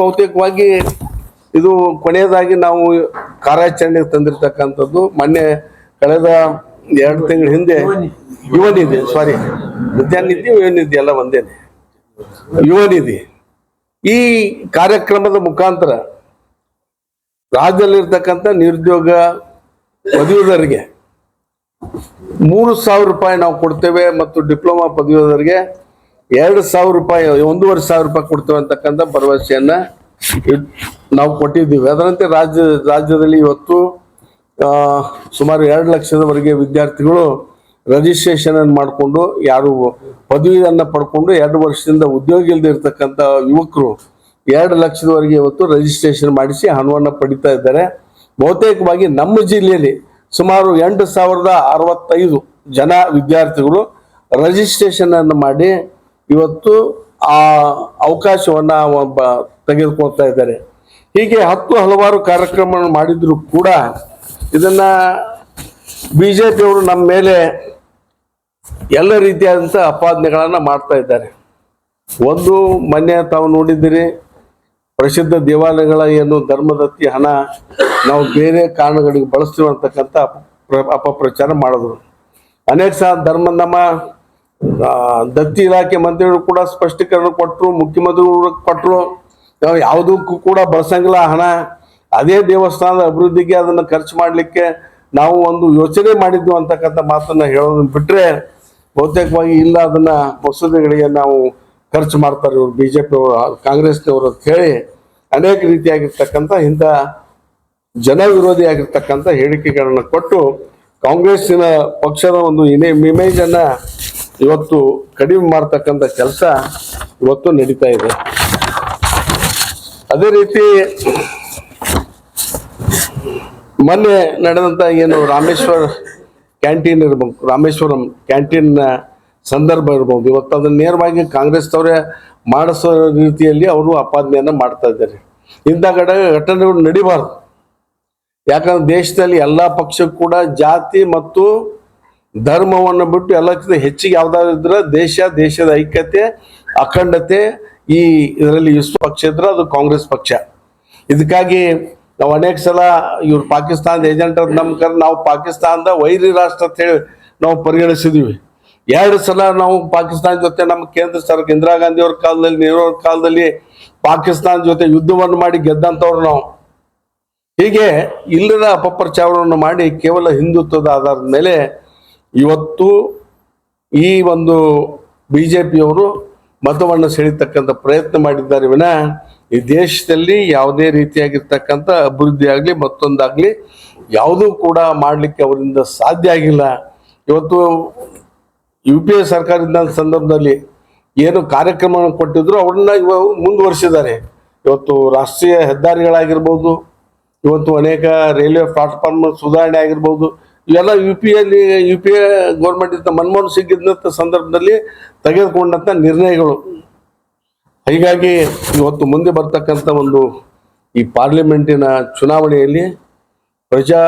B: ಬಹುತೇಕವಾಗಿ ಇದು ಕೊನೆಯದಾಗಿ ನಾವು ಕಾರ್ಯಾಚರಣೆಗೆ ತಂದಿರತಕ್ಕಂಥದ್ದು. ಮೊನ್ನೆ ಕಳೆದ 2 ತಿಂಗಳ ಹಿಂದೆ ಯುವನಿಧಿ ವಿದ್ಯಾನಿಧಿ ಯುವನಿಧಿ ಎಲ್ಲ ಒಂದೇನೆ. ಯುವನಿಧಿ ಈ ಕಾರ್ಯಕ್ರಮದ ಮುಖಾಂತರ ರಾಜ್ಯದಲ್ಲಿರ್ತಕ್ಕಂಥ ನಿರುದ್ಯೋಗ ಪದವೀಧರರಿಗೆ 3,000 ರೂಪಾಯಿ ನಾವು ಕೊಡ್ತೇವೆ ಮತ್ತು ಡಿಪ್ಲೊಮಾ ಪದವೀಧರರಿಗೆ 2,000 ರೂಪಾಯಿ 1,500 ರೂಪಾಯಿ ಕೊಡ್ತೇವೆ ಅಂತಕ್ಕಂಥ ಭರವಸೆಯನ್ನ ನಾವು ಕೊಟ್ಟಿದ್ದೀವಿ. ಅದರಂತೆ ರಾಜ್ಯದಲ್ಲಿ ಇವತ್ತು ಸುಮಾರು 2 ಲಕ್ಷದವರೆಗೆ ವಿದ್ಯಾರ್ಥಿಗಳು ರಿಜಿಸ್ಟ್ರೇಷನ್ ಅನ್ನು ಮಾಡಿಕೊಂಡು, ಯಾರು ಪದವಿಯನ್ನ ಪಡ್ಕೊಂಡು 2 ವರ್ಷದಿಂದ ಉದ್ಯೋಗ ಇಲ್ಲದೆ ಇರ್ತಕ್ಕಂಥ ಯುವಕರು 2 ಲಕ್ಷದವರೆಗೆ ಇವತ್ತು ರಿಜಿಸ್ಟ್ರೇಷನ್ ಮಾಡಿಸಿ ಹಣವನ್ನು ಪಡಿತಾ ಇದ್ದಾರೆ. ಬಹುತೇಕವಾಗಿ ನಮ್ಮ ಜಿಲ್ಲೆಯಲ್ಲಿ ಸುಮಾರು 8,065 ಜನ ವಿದ್ಯಾರ್ಥಿಗಳು ರಿಜಿಸ್ಟ್ರೇಷನ್ ಅನ್ನು ಮಾಡಿ ಇವತ್ತು ಆ ಅವಕಾಶವನ್ನ ತೆಗೆದುಕೊಳ್ತಾ ಇದ್ದಾರೆ. ಹೀಗೆ ಹಲವಾರು ಕಾರ್ಯಕ್ರಮ ಮಾಡಿದ್ರು ಕೂಡ ಇದನ್ನ ಬಿಜೆಪಿಯವರು ನಮ್ಮ ಮೇಲೆ ಎಲ್ಲ ರೀತಿಯಾದಂಥ ಅಪಾದನೆಗಳನ್ನ ಮಾಡ್ತಾ ಇದ್ದಾರೆ. ಒಂದು ಮೊನ್ನೆ ತಾವು ನೋಡಿದ್ದೀರಿ, ಪ್ರಸಿದ್ಧ ದೇವಾಲಯಗಳ ಏನು ಧರ್ಮದತ್ತಿ ಹಣ ನಾವು ಬೇರೆ ಕಾರಣಗಳಿಗೆ ಬಳಸ್ತೀವಿ ಅಂತಕ್ಕಂಥ ಅಪಪ್ರಚಾರ ಮಾಡಿದ್ರು. ಅನೇಕ ಸಲ ನಮ್ಮ ದತ್ತಿ ಇಲಾಖೆ ಮಂತ್ರಿಗಳು ಕೂಡ ಸ್ಪಷ್ಟೀಕರಣ ಕೊಟ್ಟರು, ಮುಖ್ಯಮಂತ್ರಿಗಳು ಕೊಟ್ಟರು, ನಾವು ಯಾವುದಕ್ಕೂ ಕೂಡ ಬಳಸಂಗಿಲ್ಲ ಹಣ, ಅದೇ ದೇವಸ್ಥಾನದ ಅಭಿವೃದ್ಧಿಗೆ ಅದನ್ನು ಖರ್ಚು ಮಾಡಲಿಕ್ಕೆ ನಾವು ಒಂದು ಯೋಚನೆ ಮಾಡಿದ್ವಿ ಅಂತಕ್ಕಂಥ ಮಾತನ್ನ ಹೇಳೋದನ್ನ ಬಿಟ್ರೆ ಬಹುತೇಕವಾಗಿ ಇಲ್ಲ, ಅದನ್ನ ಮಸೂದೆಗಳಿಗೆ ನಾವು ಖರ್ಚು ಮಾಡ್ತಾರೆ ಇವರು ಬಿಜೆಪಿ ಅವರು, ಕಾಂಗ್ರೆಸ್ನವರು ಅಂತ ಹೇಳಿ ಅನೇಕ ರೀತಿಯಾಗಿರ್ತಕ್ಕಂಥ ಇಂಥ ಜನ ವಿರೋಧಿಯಾಗಿರ್ತಕ್ಕಂಥ ಹೇಳಿಕೆಗಳನ್ನ ಕೊಟ್ಟು ಕಾಂಗ್ರೆಸ್ಸಿನ ಪಕ್ಷದ ಒಂದು ಇಮೇಜ್ ಅನ್ನ ಇವತ್ತು ಕಡಿಮೆ ಮಾಡ್ತಕ್ಕಂಥ ಕೆಲಸ ಇವತ್ತು ನಡೀತಾ ಇದೆ. ಅದೇ ರೀತಿ ಮೊನ್ನೆ ನಡೆದಂತ ಏನು ರಾಮೇಶ್ವರಂ ಕ್ಯಾಂಟೀನ್ ಸಂದರ್ಭ ಇರ್ಬೋದು, ಇವತ್ತು ಅದನ್ನ ನೇರವಾಗಿ ಕಾಂಗ್ರೆಸ್ ಅವರೇ ಮಾಡಿಸೋ ರೀತಿಯಲ್ಲಿ ಅವರು ಅಪಾದನೆಯನ್ನ ಮಾಡ್ತಾ ಇದ್ದಾರೆ. ಇಂಥ ಘಟನೆಗಳು ನಡಿಬಾರ್ದು. ಯಾಕಂದ್ರೆ ದೇಶದಲ್ಲಿ ಎಲ್ಲಾ ಪಕ್ಷಕ್ಕೂ ಕೂಡ ಜಾತಿ ಮತ್ತು ಧರ್ಮವನ್ನು ಬಿಟ್ಟು ಎಲ್ಲಕ್ಕಿಂತ ಹೆಚ್ಚಿಗೆ ಯಾವ್ದಾದ್ರು ಇದ್ರೆ ದೇಶದ ಐಕ್ಯತೆ ಅಖಂಡತೆ ಈ ಇದರಲ್ಲಿ ವಿಶ್ವ ಪಕ್ಷ ಇದ್ರೆ ಅದು ಕಾಂಗ್ರೆಸ್ ಪಕ್ಷ. ಇದಕ್ಕಾಗಿ ನಾವು ಅನೇಕ ಸಲ ಇವ್ರು ಪಾಕಿಸ್ತಾನದ ಏಜೆಂಟ್ ನಾವು ಪಾಕಿಸ್ತಾನದ ವೈರಿ ರಾಷ್ಟ್ರ ಅಂತ ಹೇಳಿ ನಾವು ಪರಿಗಣಿಸಿದೀವಿ. 2 ಸಲ ನಾವು ಪಾಕಿಸ್ತಾನ ಜೊತೆ ನಮ್ಮ ಕೇಂದ್ರ ಸರ್ಕಾರ ಇಂದಿರಾ ಗಾಂಧಿ ಅವ್ರ ಕಾಲದಲ್ಲಿ, ನೆಹರು ಅವ್ರ ಕಾಲದಲ್ಲಿ ಪಾಕಿಸ್ತಾನ ಜೊತೆ ಯುದ್ಧವನ್ನು ಮಾಡಿ ಗೆದ್ದಂಥವ್ರು ನಾವು. ಹೀಗೆ ಇಲ್ಲದ ಅಪಪ್ರಚಾರವನ್ನು ಮಾಡಿ ಕೇವಲ ಹಿಂದುತ್ವದ ಆಧಾರದ ಮೇಲೆ ಇವತ್ತು ಈ ಒಂದು ಬಿಜೆಪಿಯವರು ಮತವನ್ನು ಸೆಳೀತಕ್ಕಂಥ ಪ್ರಯತ್ನ ಮಾಡಿದ್ದಾರೆ ವಿನ ಈ ದೇಶದಲ್ಲಿ ಯಾವುದೇ ರೀತಿಯಾಗಿರ್ತಕ್ಕಂಥ ಅಭಿವೃದ್ಧಿ ಆಗಲಿ ಮತ್ತೊಂದಾಗ್ಲಿ ಯಾವುದೂ ಕೂಡ ಮಾಡಲಿಕ್ಕೆ ಅವರಿಂದ ಸಾಧ್ಯ ಆಗಿಲ್ಲ. ಇವತ್ತು UPA ಸರ್ಕಾರದ ಸಂದರ್ಭದಲ್ಲಿ ಏನು ಕಾರ್ಯಕ್ರಮ ಕೊಟ್ಟಿದ್ರು ಅವ್ರನ್ನ ಮುಂದುವರಿಸಿದ್ದಾರೆ. ಇವತ್ತು ರಾಷ್ಟ್ರೀಯ ಹೆದ್ದಾರಿಗಳಾಗಿರ್ಬೋದು, ಇವತ್ತು ಅನೇಕ ರೈಲ್ವೆ ಪ್ಲಾಟ್ಫಾರ್ಮ್ ಸುಧಾರಣೆ ಆಗಿರ್ಬೋದು, ಇವೆಲ್ಲ UPA ಗೌರ್ಮೆಂಟ್ ಇದ್ದ ಮನಮೋಹನ್ ಸಿಂಗ್ ಇದ್ದಂಥ ಸಂದರ್ಭದಲ್ಲಿ ತೆಗೆದುಕೊಂಡಂಥ ನಿರ್ಣಯಗಳು. ಹೀಗಾಗಿ ಇವತ್ತು ಮುಂದೆ ಬರ್ತಕ್ಕಂಥ ಒಂದು ಈ ಪಾರ್ಲಿಮೆಂಟಿನ ಚುನಾವಣೆಯಲ್ಲಿ ಪ್ರಜಾ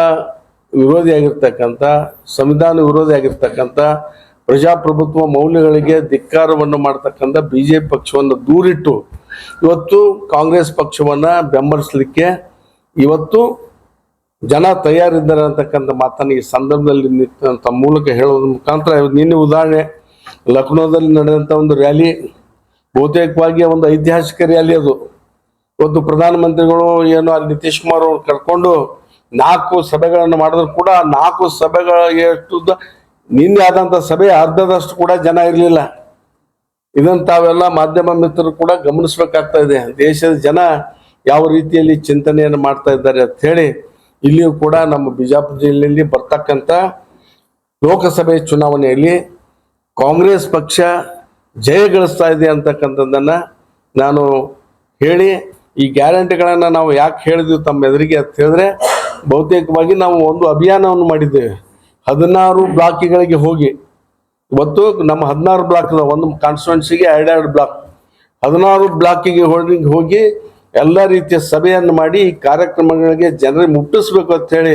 B: ವಿರೋಧಿಯಾಗಿರ್ತಕ್ಕಂಥ, ಸಂವಿಧಾನ ವಿರೋಧಿಯಾಗಿರ್ತಕ್ಕಂಥ, ಪ್ರಜಾಪ್ರಭುತ್ವ ಮೌಲ್ಯಗಳಿಗೆ ಧಿಕ್ಕಾರವನ್ನು ಮಾಡ್ತಕ್ಕಂಥ ಬಿಜೆಪಿ ಪಕ್ಷವನ್ನು ದೂರಿಟ್ಟು ಇವತ್ತು ಕಾಂಗ್ರೆಸ್ ಪಕ್ಷವನ್ನ ಬೆಂಬಲಿಸಲಿಕ್ಕೆ ಇವತ್ತು ಜನ ತಯಾರಿದ್ದಾರೆ ಅಂತಕ್ಕಂಥ ಮಾತನ್ನು ಈ ಸಂದರ್ಭದಲ್ಲಿ ತಮ್ಮ ಮೂಲಕ ಹೇಳೋದ್ರ ಮುಖಾಂತರ ನಿನ್ನೆ ಉದಾಹರಣೆ ಲಕ್ನೋದಲ್ಲಿ ನಡೆದಂಥ ಒಂದು ರ್ಯಾಲಿ ಬಹುತೇಕವಾಗಿ ಒಂದು ಐತಿಹಾಸಿಕ ರ್ಯಾಲಿ ಅದು. ಇವತ್ತು ಪ್ರಧಾನಮಂತ್ರಿಗಳು ಏನು ಅಲ್ಲಿ ನಿತೀಶ್ ಕುಮಾರ್ ಅವ್ರು ಕರ್ಕೊಂಡು 4 ಸಭೆಗಳನ್ನು ಮಾಡಿದ್ರು ಕೂಡ 4 ಸಭೆಗಳ ಎಷ್ಟು ನಿನ್ನೆ ಆದಂತ ಸಭೆ ಅರ್ಧದಷ್ಟು ಕೂಡ ಜನ ಇರಲಿಲ್ಲ. ಇದನ್ನು ತಾವೆಲ್ಲ ಮಾಧ್ಯಮ ಮಿತ್ರರು ಕೂಡ ಗಮನಿಸಬೇಕಾಗ್ತಾ ಇದೆ. ದೇಶದ ಜನ ಯಾವ ರೀತಿಯಲ್ಲಿ ಚಿಂತನೆಯನ್ನು ಮಾಡ್ತಾ ಇದ್ದಾರೆ ಅಂತ ಹೇಳಿ ಇಲ್ಲಿಯೂ ಕೂಡ ನಮ್ಮ ಬಿಜಾಪುರ ಜಿಲ್ಲೆಯಲ್ಲಿ ಬರ್ತಕ್ಕಂಥ ಲೋಕಸಭೆ ಚುನಾವಣೆಯಲ್ಲಿ ಕಾಂಗ್ರೆಸ್ ಪಕ್ಷ ಜಯ ಗಳಿಸ್ತಾ ಇದೆ ಅಂತಕ್ಕಂಥದ್ದನ್ನ ನಾನು ಹೇಳಿ, ಈ ಗ್ಯಾರಂಟಿಗಳನ್ನು ನಾವು ಯಾಕೆ ಹೇಳಿದ್ವಿ ತಮ್ಮ ಎದುರಿಗೆ ಅಂತ ಹೇಳಿದ್ರೆ, ಬಹುತೇಕವಾಗಿ ನಾವು ಒಂದು ಅಭಿಯಾನವನ್ನು ಮಾಡಿದ್ದೇವೆ. 16 ಬ್ಲಾಕ್ಗಳಿಗೆ ಹೋಗಿ, ಇವತ್ತು ನಮ್ಮ 16 ಬ್ಲಾಕ್ ಒಂದು ಕಾನ್ಸ್ಟಿಟ್ಯೂನ್ಸಿಗೆ 2 ಬ್ಲಾಕ್, 16 ಬ್ಲಾಕಿಗೆ ಹೋಗಿ ಎಲ್ಲ ರೀತಿಯ ಸಭೆಯನ್ನು ಮಾಡಿ ಈ ಕಾರ್ಯಕ್ರಮಗಳಿಗೆ ಜನರಿಗೆ ಮುಟ್ಟಿಸ್ಬೇಕು ಅಂತ ಹೇಳಿ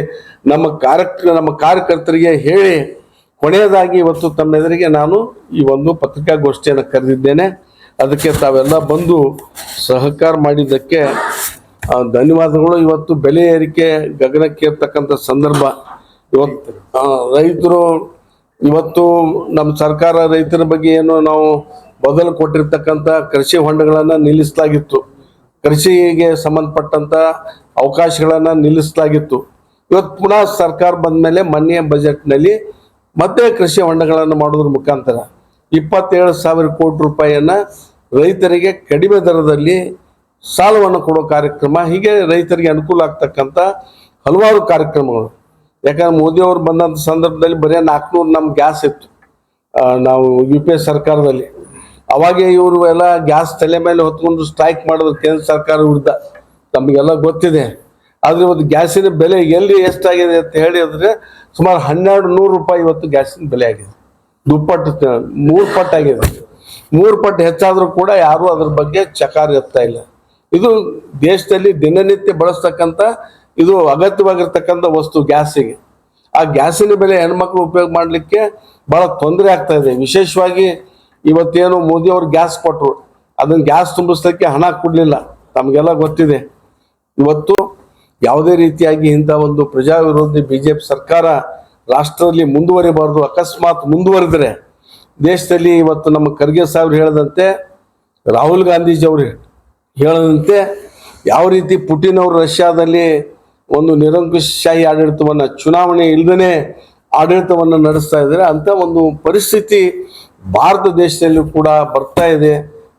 B: ನಮ್ಮ ಕಾರ್ಯಕರ್ತರಿಗೆ ಹೇಳಿ, ಕೊನೆಯದಾಗಿ ಇವತ್ತು ತಮ್ಮ ಎದುರಿಗೆ ನಾನು ಈ ಒಂದು ಪತ್ರಿಕಾಗೋಷ್ಠಿಯನ್ನು ಕರೆದಿದ್ದೇನೆ. ಅದಕ್ಕೆ ತಾವೆಲ್ಲ ಬಂದು ಸಹಕಾರ ಮಾಡಿದ್ದಕ್ಕೆ ಧನ್ಯವಾದಗಳು. ಇವತ್ತು ಬೆಲೆ ಏರಿಕೆ ಗಗನಕ್ಕೇರ್ತಕ್ಕಂಥ ಸಂದರ್ಭ. ಇವತ್ತು ರೈತರು, ಇವತ್ತು ನಮ್ಮ ಸರ್ಕಾರ ರೈತರ ಬಗ್ಗೆ ಏನು ನಾವು ಬದಲು ಕೊಟ್ಟಿರ್ತಕ್ಕಂಥ ಕೃಷಿ ಹೊಂಡಗಳನ್ನು ನಿಲ್ಲಿಸಲಾಗಿತ್ತು, ಕೃಷಿಗೆ ಸಂಬಂಧಪಟ್ಟಂತ ಅವಕಾಶಗಳನ್ನು ನಿಲ್ಲಿಸಲಾಗಿತ್ತು. ಇವತ್ತು ಪುನಃ ಸರ್ಕಾರ ಬಂದ ಮೇಲೆ ಮೊನ್ನೆ ಬಜೆಟ್ನಲ್ಲಿ ಮತ್ತೆ ಕೃಷಿ ಹೊಂಡಗಳನ್ನು ಮಾಡೋದ್ರ ಮುಖಾಂತರ 27,000 ಕೋಟಿ ರೂಪಾಯಿಯನ್ನ ರೈತರಿಗೆ ಕಡಿಮೆ ದರದಲ್ಲಿ ಸಾಲವನ್ನು ಕೊಡೋ ಕಾರ್ಯಕ್ರಮ, ಹೀಗೆ ರೈತರಿಗೆ ಅನುಕೂಲ ಆಗ್ತಕ್ಕಂಥ ಹಲವಾರು ಕಾರ್ಯಕ್ರಮಗಳು. ಯಾಕಂದ್ರೆ ಮೋದಿ ಅವರು ಬಂದಂಥ ಸಂದರ್ಭದಲ್ಲಿ ಬರೀ 400 ನಮ್ಮ ಗ್ಯಾಸ್ ಇತ್ತು ನಾವು UPA ಸರ್ಕಾರದಲ್ಲಿ. ಅವಾಗೆ ಇವರು ಎಲ್ಲ ಗ್ಯಾಸ್ ತಲೆ ಮೇಲೆ ಹೊತ್ಕೊಂಡು ಸ್ಟ್ರೈಕ್ ಮಾಡಿದ್ರು ಕೇಂದ್ರ ಸರ್ಕಾರ ವಿರುದ್ಧ, ನಮಗೆಲ್ಲ ಗೊತ್ತಿದೆ. ಆದ್ರೆ ಇವತ್ತು ಗ್ಯಾಸಿನ ಬೆಲೆ ಎಲ್ಲಿ ಎಷ್ಟಾಗಿದೆ ಅಂತ ಹೇಳಿದ್ರೆ ಸುಮಾರು 1,200 ರೂಪಾಯಿ ಇವತ್ತು ಗ್ಯಾಸಿನ ಬೆಲೆ ಆಗಿದೆ. ದುಪ್ಪಟ್ಟು 3 ಪಟ್ಟು ಆಗಿದೆ. 3 ಪಟ್ಟು ಹೆಚ್ಚಾದ್ರೂ ಕೂಡ ಯಾರು ಅದ್ರ ಬಗ್ಗೆ ಚಕಾರ ಎತ್ತಾ ಇಲ್ಲ. ಇದು ದೇಶದಲ್ಲಿ ದಿನನಿತ್ಯ ಬಳಸ್ತಕ್ಕಂಥ ಇದು ಅಗತ್ಯವಾಗಿರ್ತಕ್ಕಂಥ ವಸ್ತು ಗ್ಯಾಸಿಗೆ. ಆ ಗ್ಯಾಸಿನ ಬೆಲೆ ಹೆಣ್ಮಕ್ಳು ಉಪಯೋಗ ಮಾಡಲಿಕ್ಕೆ ಬಹಳ ತೊಂದರೆ ಆಗ್ತಾ ಇದೆ. ವಿಶೇಷವಾಗಿ ಇವತ್ತೇನು ಮೋದಿ ಅವರು ಗ್ಯಾಸ್ ಕೊಟ್ಟರು, ಅದನ್ನ ಗ್ಯಾಸ್ ತುಂಬಿಸ್ಲಿಕ್ಕೆ ಹಣ ಕೊಡಲಿಲ್ಲ, ತಮಗೆಲ್ಲ ಗೊತ್ತಿದೆ. ಇವತ್ತು ಯಾವುದೇ ರೀತಿಯಾಗಿ ಇಂಥ ಒಂದು ಪ್ರಜಾ ವಿರೋಧಿ BJP ಸರ್ಕಾರ ರಾಷ್ಟ್ರದಲ್ಲಿ ಮುಂದುವರಿಬಾರ್ದು. ಅಕಸ್ಮಾತ್ ಮುಂದುವರೆದರೆ ದೇಶದಲ್ಲಿ ಇವತ್ತು ನಮ್ಮ ಖರ್ಗೆ ಸಾಹೇಬ್ರು ಹೇಳದಂತೆ, ರಾಹುಲ್ ಗಾಂಧೀಜಿ ಅವರು ಹೇಳದಂತೆ ಯಾವ ರೀತಿ ಪುಟಿನ್ ಅವರು ರಷ್ಯಾದಲ್ಲಿ ಒಂದು ನಿರಂಕುಶಾಹಿ ಆಡಳಿತವನ್ನು, ಚುನಾವಣೆ ಇಲ್ಲದೇ ಆಡಳಿತವನ್ನು ನಡೆಸ್ತಾ ಇದ್ದಾರೆ, ಅಂತ ಒಂದು ಪರಿಸ್ಥಿತಿ ಭಾರತ ದೇಶದಲ್ಲಿ ಕೂಡ ಬರ್ತಾ ಇದೆ.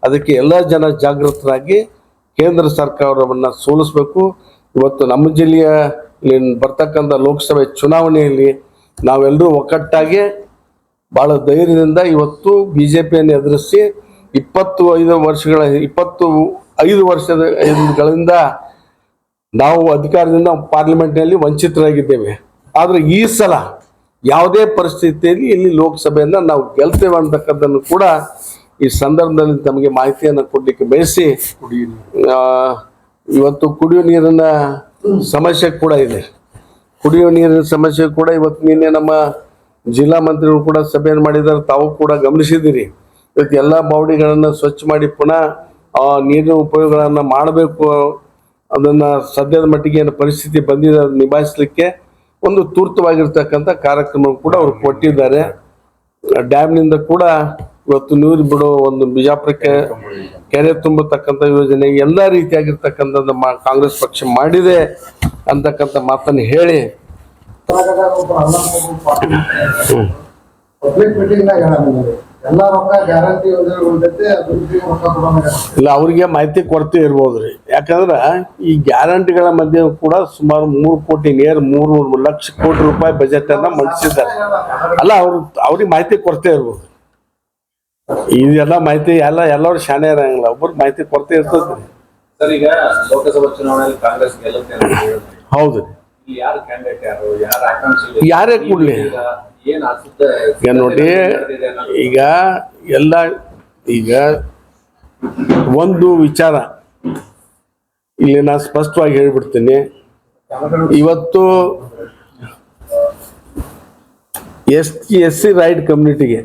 B: ಅದಕ್ಕೆ ಎಲ್ಲ ಜನ ಜಾಗೃತರಾಗಿ ಕೇಂದ್ರ ಸರ್ಕಾರವನ್ನು ಸೋಲಿಸಬೇಕು. ಇವತ್ತು ನಮ್ಮ ಜಿಲ್ಲೆಯ ಬರ್ತಕ್ಕಂಥ ಲೋಕಸಭೆ ಚುನಾವಣೆಯಲ್ಲಿ ನಾವೆಲ್ಲರೂ ಒಕ್ಕಟ್ಟಾಗಿ ಬಹಳ ಧೈರ್ಯದಿಂದ ಇವತ್ತು BJPಯನ್ನು ಎದುರಿಸಿ 25 ವರ್ಷಗಳಿಂದ ನಾವು ಅಧಿಕಾರದಿಂದ ಪಾರ್ಲಿಮೆಂಟ್ನಲ್ಲಿ ವಂಚಿತರಾಗಿದ್ದೇವೆ. ಆದರೆ ಈ ಸಲ ಯಾವುದೇ ಪರಿಸ್ಥಿತಿಯಲ್ಲಿ ಇಲ್ಲಿ ಲೋಕಸಭೆಯನ್ನು ನಾವು ಗೆಲ್ತೇವೆ ಅಂತಕ್ಕದ್ದನ್ನು ಕೂಡ ಈ ಸಂದರ್ಭದಲ್ಲಿ ತಮಗೆ ಮಾಹಿತಿಯನ್ನು ಕೊಡಲಿಕ್ಕೆ ಬಯಸಿ, ಇವತ್ತು ಕುಡಿಯುವ ನೀರಿನ ಸಮಸ್ಯೆ ಕೂಡ ಇದೆ. ಕುಡಿಯುವ ನೀರಿನ ಸಮಸ್ಯೆ ಕೂಡ ಇವತ್ತು ನಿನ್ನೆ ನಮ್ಮ ಜಿಲ್ಲಾ ಮಂತ್ರಿಗಳು ಕೂಡ ಸಭೆಯನ್ನು ಮಾಡಿದ್ದಾರೆ, ತಾವು ಕೂಡ ಗಮನಿಸಿದ್ದೀರಿ. ಇವತ್ತು ಎಲ್ಲ ಬಾವಡಿಗಳನ್ನು ಸ್ವಚ್ಛ ಮಾಡಿ ಪುನಃ ನೀರಿನ ಉಪಯೋಗಗಳನ್ನು ಮಾಡಬೇಕು. ಅದನ್ನು ಸದ್ಯದ ಮಟ್ಟಿಗೆ ಏನು ಪರಿಸ್ಥಿತಿ ಬಂದಿದೆ ಅದನ್ನು ನಿಭಾಯಿಸಲಿಕ್ಕೆ ಒಂದು ತುರ್ತವಾಗಿರ್ತಕ್ಕಂಥ ಕಾರ್ಯಕ್ರಮ ಕೂಡ ಅವರು ಕೊಟ್ಟಿದ್ದಾರೆ. ಡ್ಯಾಮ್ನಿಂದ ಕೂಡ ಇವತ್ತು ನೀರು ಬಿಡೋ ಒಂದು ಬಿಜಾಪುರಕ್ಕೆ ಕೆರೆ ತುಂಬತಕ್ಕಂಥ ಯೋಜನೆ ಎಲ್ಲ ರೀತಿಯಾಗಿರ್ತಕ್ಕಂಥದ್ದು ಕಾಂಗ್ರೆಸ್ ಪಕ್ಷ ಮಾಡಿದೆ ಅಂತಕ್ಕಂಥ ಮಾತನ್ನು ಹೇಳಿ, ಇಲ್ಲ ಅವ್ರಿಗೆ ಮಾಹಿತಿ ಕೊರತೆ ಇರ್ಬೋದ್ರಿ. ಯಾಕಂದ್ರೆ ಈ ಗ್ಯಾರಂಟಿಗಳ ಮಧ್ಯೆ ಕೂಡ ಸುಮಾರು 3 ಕೋಟಿ ನೇರ 3 ಲಕ್ಷ ಕೋಟಿ ರೂಪಾಯಿ ಬಜೆಟ್ ಅನ್ನ ಮಂಡಿಸಿದ್ದಾರೆ. ಅಲ್ಲ ಅವ್ರಿಗೆ ಮಾಹಿತಿ ಕೊರತೆ ಇರ್ಬೋದು. ಇದೆಲ್ಲ ಮಾಹಿತಿ ಎಲ್ಲರೂ ಶಾಣೆ ಇರಂಗಿಲ್ಲ, ಒಬ್ಬರಿಗೆ ಮಾಹಿತಿ ಕೊರತೆ ಇರ್ತದೆ.
C: ಸರ್, ಈಗ ಲೋಕಸಭಾ ಚುನಾವಣೆಯಲ್ಲಿ ಕಾಂಗ್ರೆಸ್ ಗೆಲ್ಲುತ್ತೆ.
B: ಹೌದು,
C: ಯಾರು ಕ್ಯಾಂಡಿಡೇಟ್, ಯಾರು ಆಕಾಂಕ್ಷಿ,
B: ಯಾರೇ ಕೂಡ್ಲಿ ಈಗ ನೋಡಿ, ಈಗ ಒಂದು ವಿಚಾರ ಇಲ್ಲಿ ನಾನು ಸ್ಪಷ್ಟವಾಗಿ ಹೇಳ್ಬಿಡ್ತೀನಿ. ಇವತ್ತು SC ರೈಟ್ ಕಮ್ಯುನಿಟಿಗೆ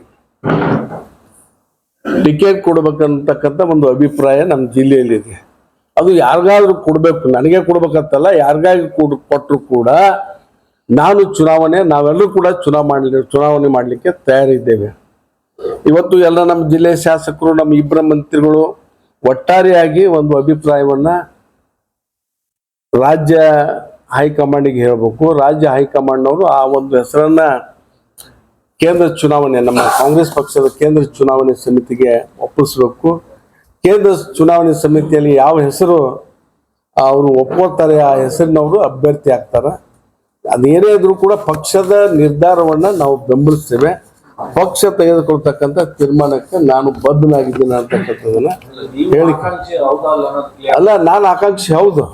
B: ಟಿಕೆಟ್ ಕೊಡ್ಬೇಕಂತಕ್ಕಂಥ ಒಂದು ಅಭಿಪ್ರಾಯ ನಮ್ಮ ಜಿಲ್ಲೆಯಲ್ಲಿದೆ. ಅದು ಯಾರಿಗಾದ್ರೂ ಕೊಡ್ಬೇಕು, ನನಗೆ ಕೊಡ್ಬೇಕಂತಲ್ಲ, ಯಾರಿಗಾಗಿ ಕೊಟ್ಟರು ಕೂಡ ನಾವೆಲ್ಲರೂ ಕೂಡ ಚುನಾವಣೆ ಮಾಡಲಿಕ್ಕೆ ತಯಾರಿದ್ದೇವೆ. ಇವತ್ತು ಎಲ್ಲ ನಮ್ಮ ಜಿಲ್ಲೆಯ ಶಾಸಕರು, ನಮ್ಮ 2 ಮಂತ್ರಿಗಳು ಒಟ್ಟಾರೆಯಾಗಿ ಒಂದು ಅಭಿಪ್ರಾಯವನ್ನ ರಾಜ್ಯ ಹೈಕಮಾಂಡಿಗೆ ಹೇಳಬೇಕು. ರಾಜ್ಯ ಹೈಕಮಾಂಡ್ನವರು ಆ ಒಂದು ಹೆಸರನ್ನ ಕೇಂದ್ರ ಚುನಾವಣೆ, ನಮ್ಮ ಕಾಂಗ್ರೆಸ್ ಪಕ್ಷದ ಕೇಂದ್ರ ಚುನಾವಣೆ ಸಮಿತಿಗೆ ಒಪ್ಪಿಸ್ಬೇಕು. ಕೇಂದ್ರ ಚುನಾವಣೆ ಸಮಿತಿಯಲ್ಲಿ ಯಾವ ಹೆಸರು ಅವರು ಒಪ್ಕೋತಾರೆ ಆ ಹೆಸರಿನವರು ಅಭ್ಯರ್ಥಿ ಆಗ್ತಾರೆ. ಅದೇನೇ ಇದ್ರೂ ಕೂಡ ಪಕ್ಷದ ನಿರ್ಧಾರವನ್ನು ನಾವು ಬೆಂಬಲಿಸ್ತೇವೆ. ಪಕ್ಷ ತೆಗೆದುಕೊಳ್ತಕ್ಕಂಥ ತೀರ್ಮಾನಕ್ಕೆ ನಾನು ಬದ್ಧನಾಗಿದ್ದೀನಿ ಅಂತಕ್ಕಂಥದ್ದನ್ನ ಹೇಳಿ. ಅಲ್ಲ, ನಾನು ಆಕಾಂಕ್ಷಿ ಹೌದು,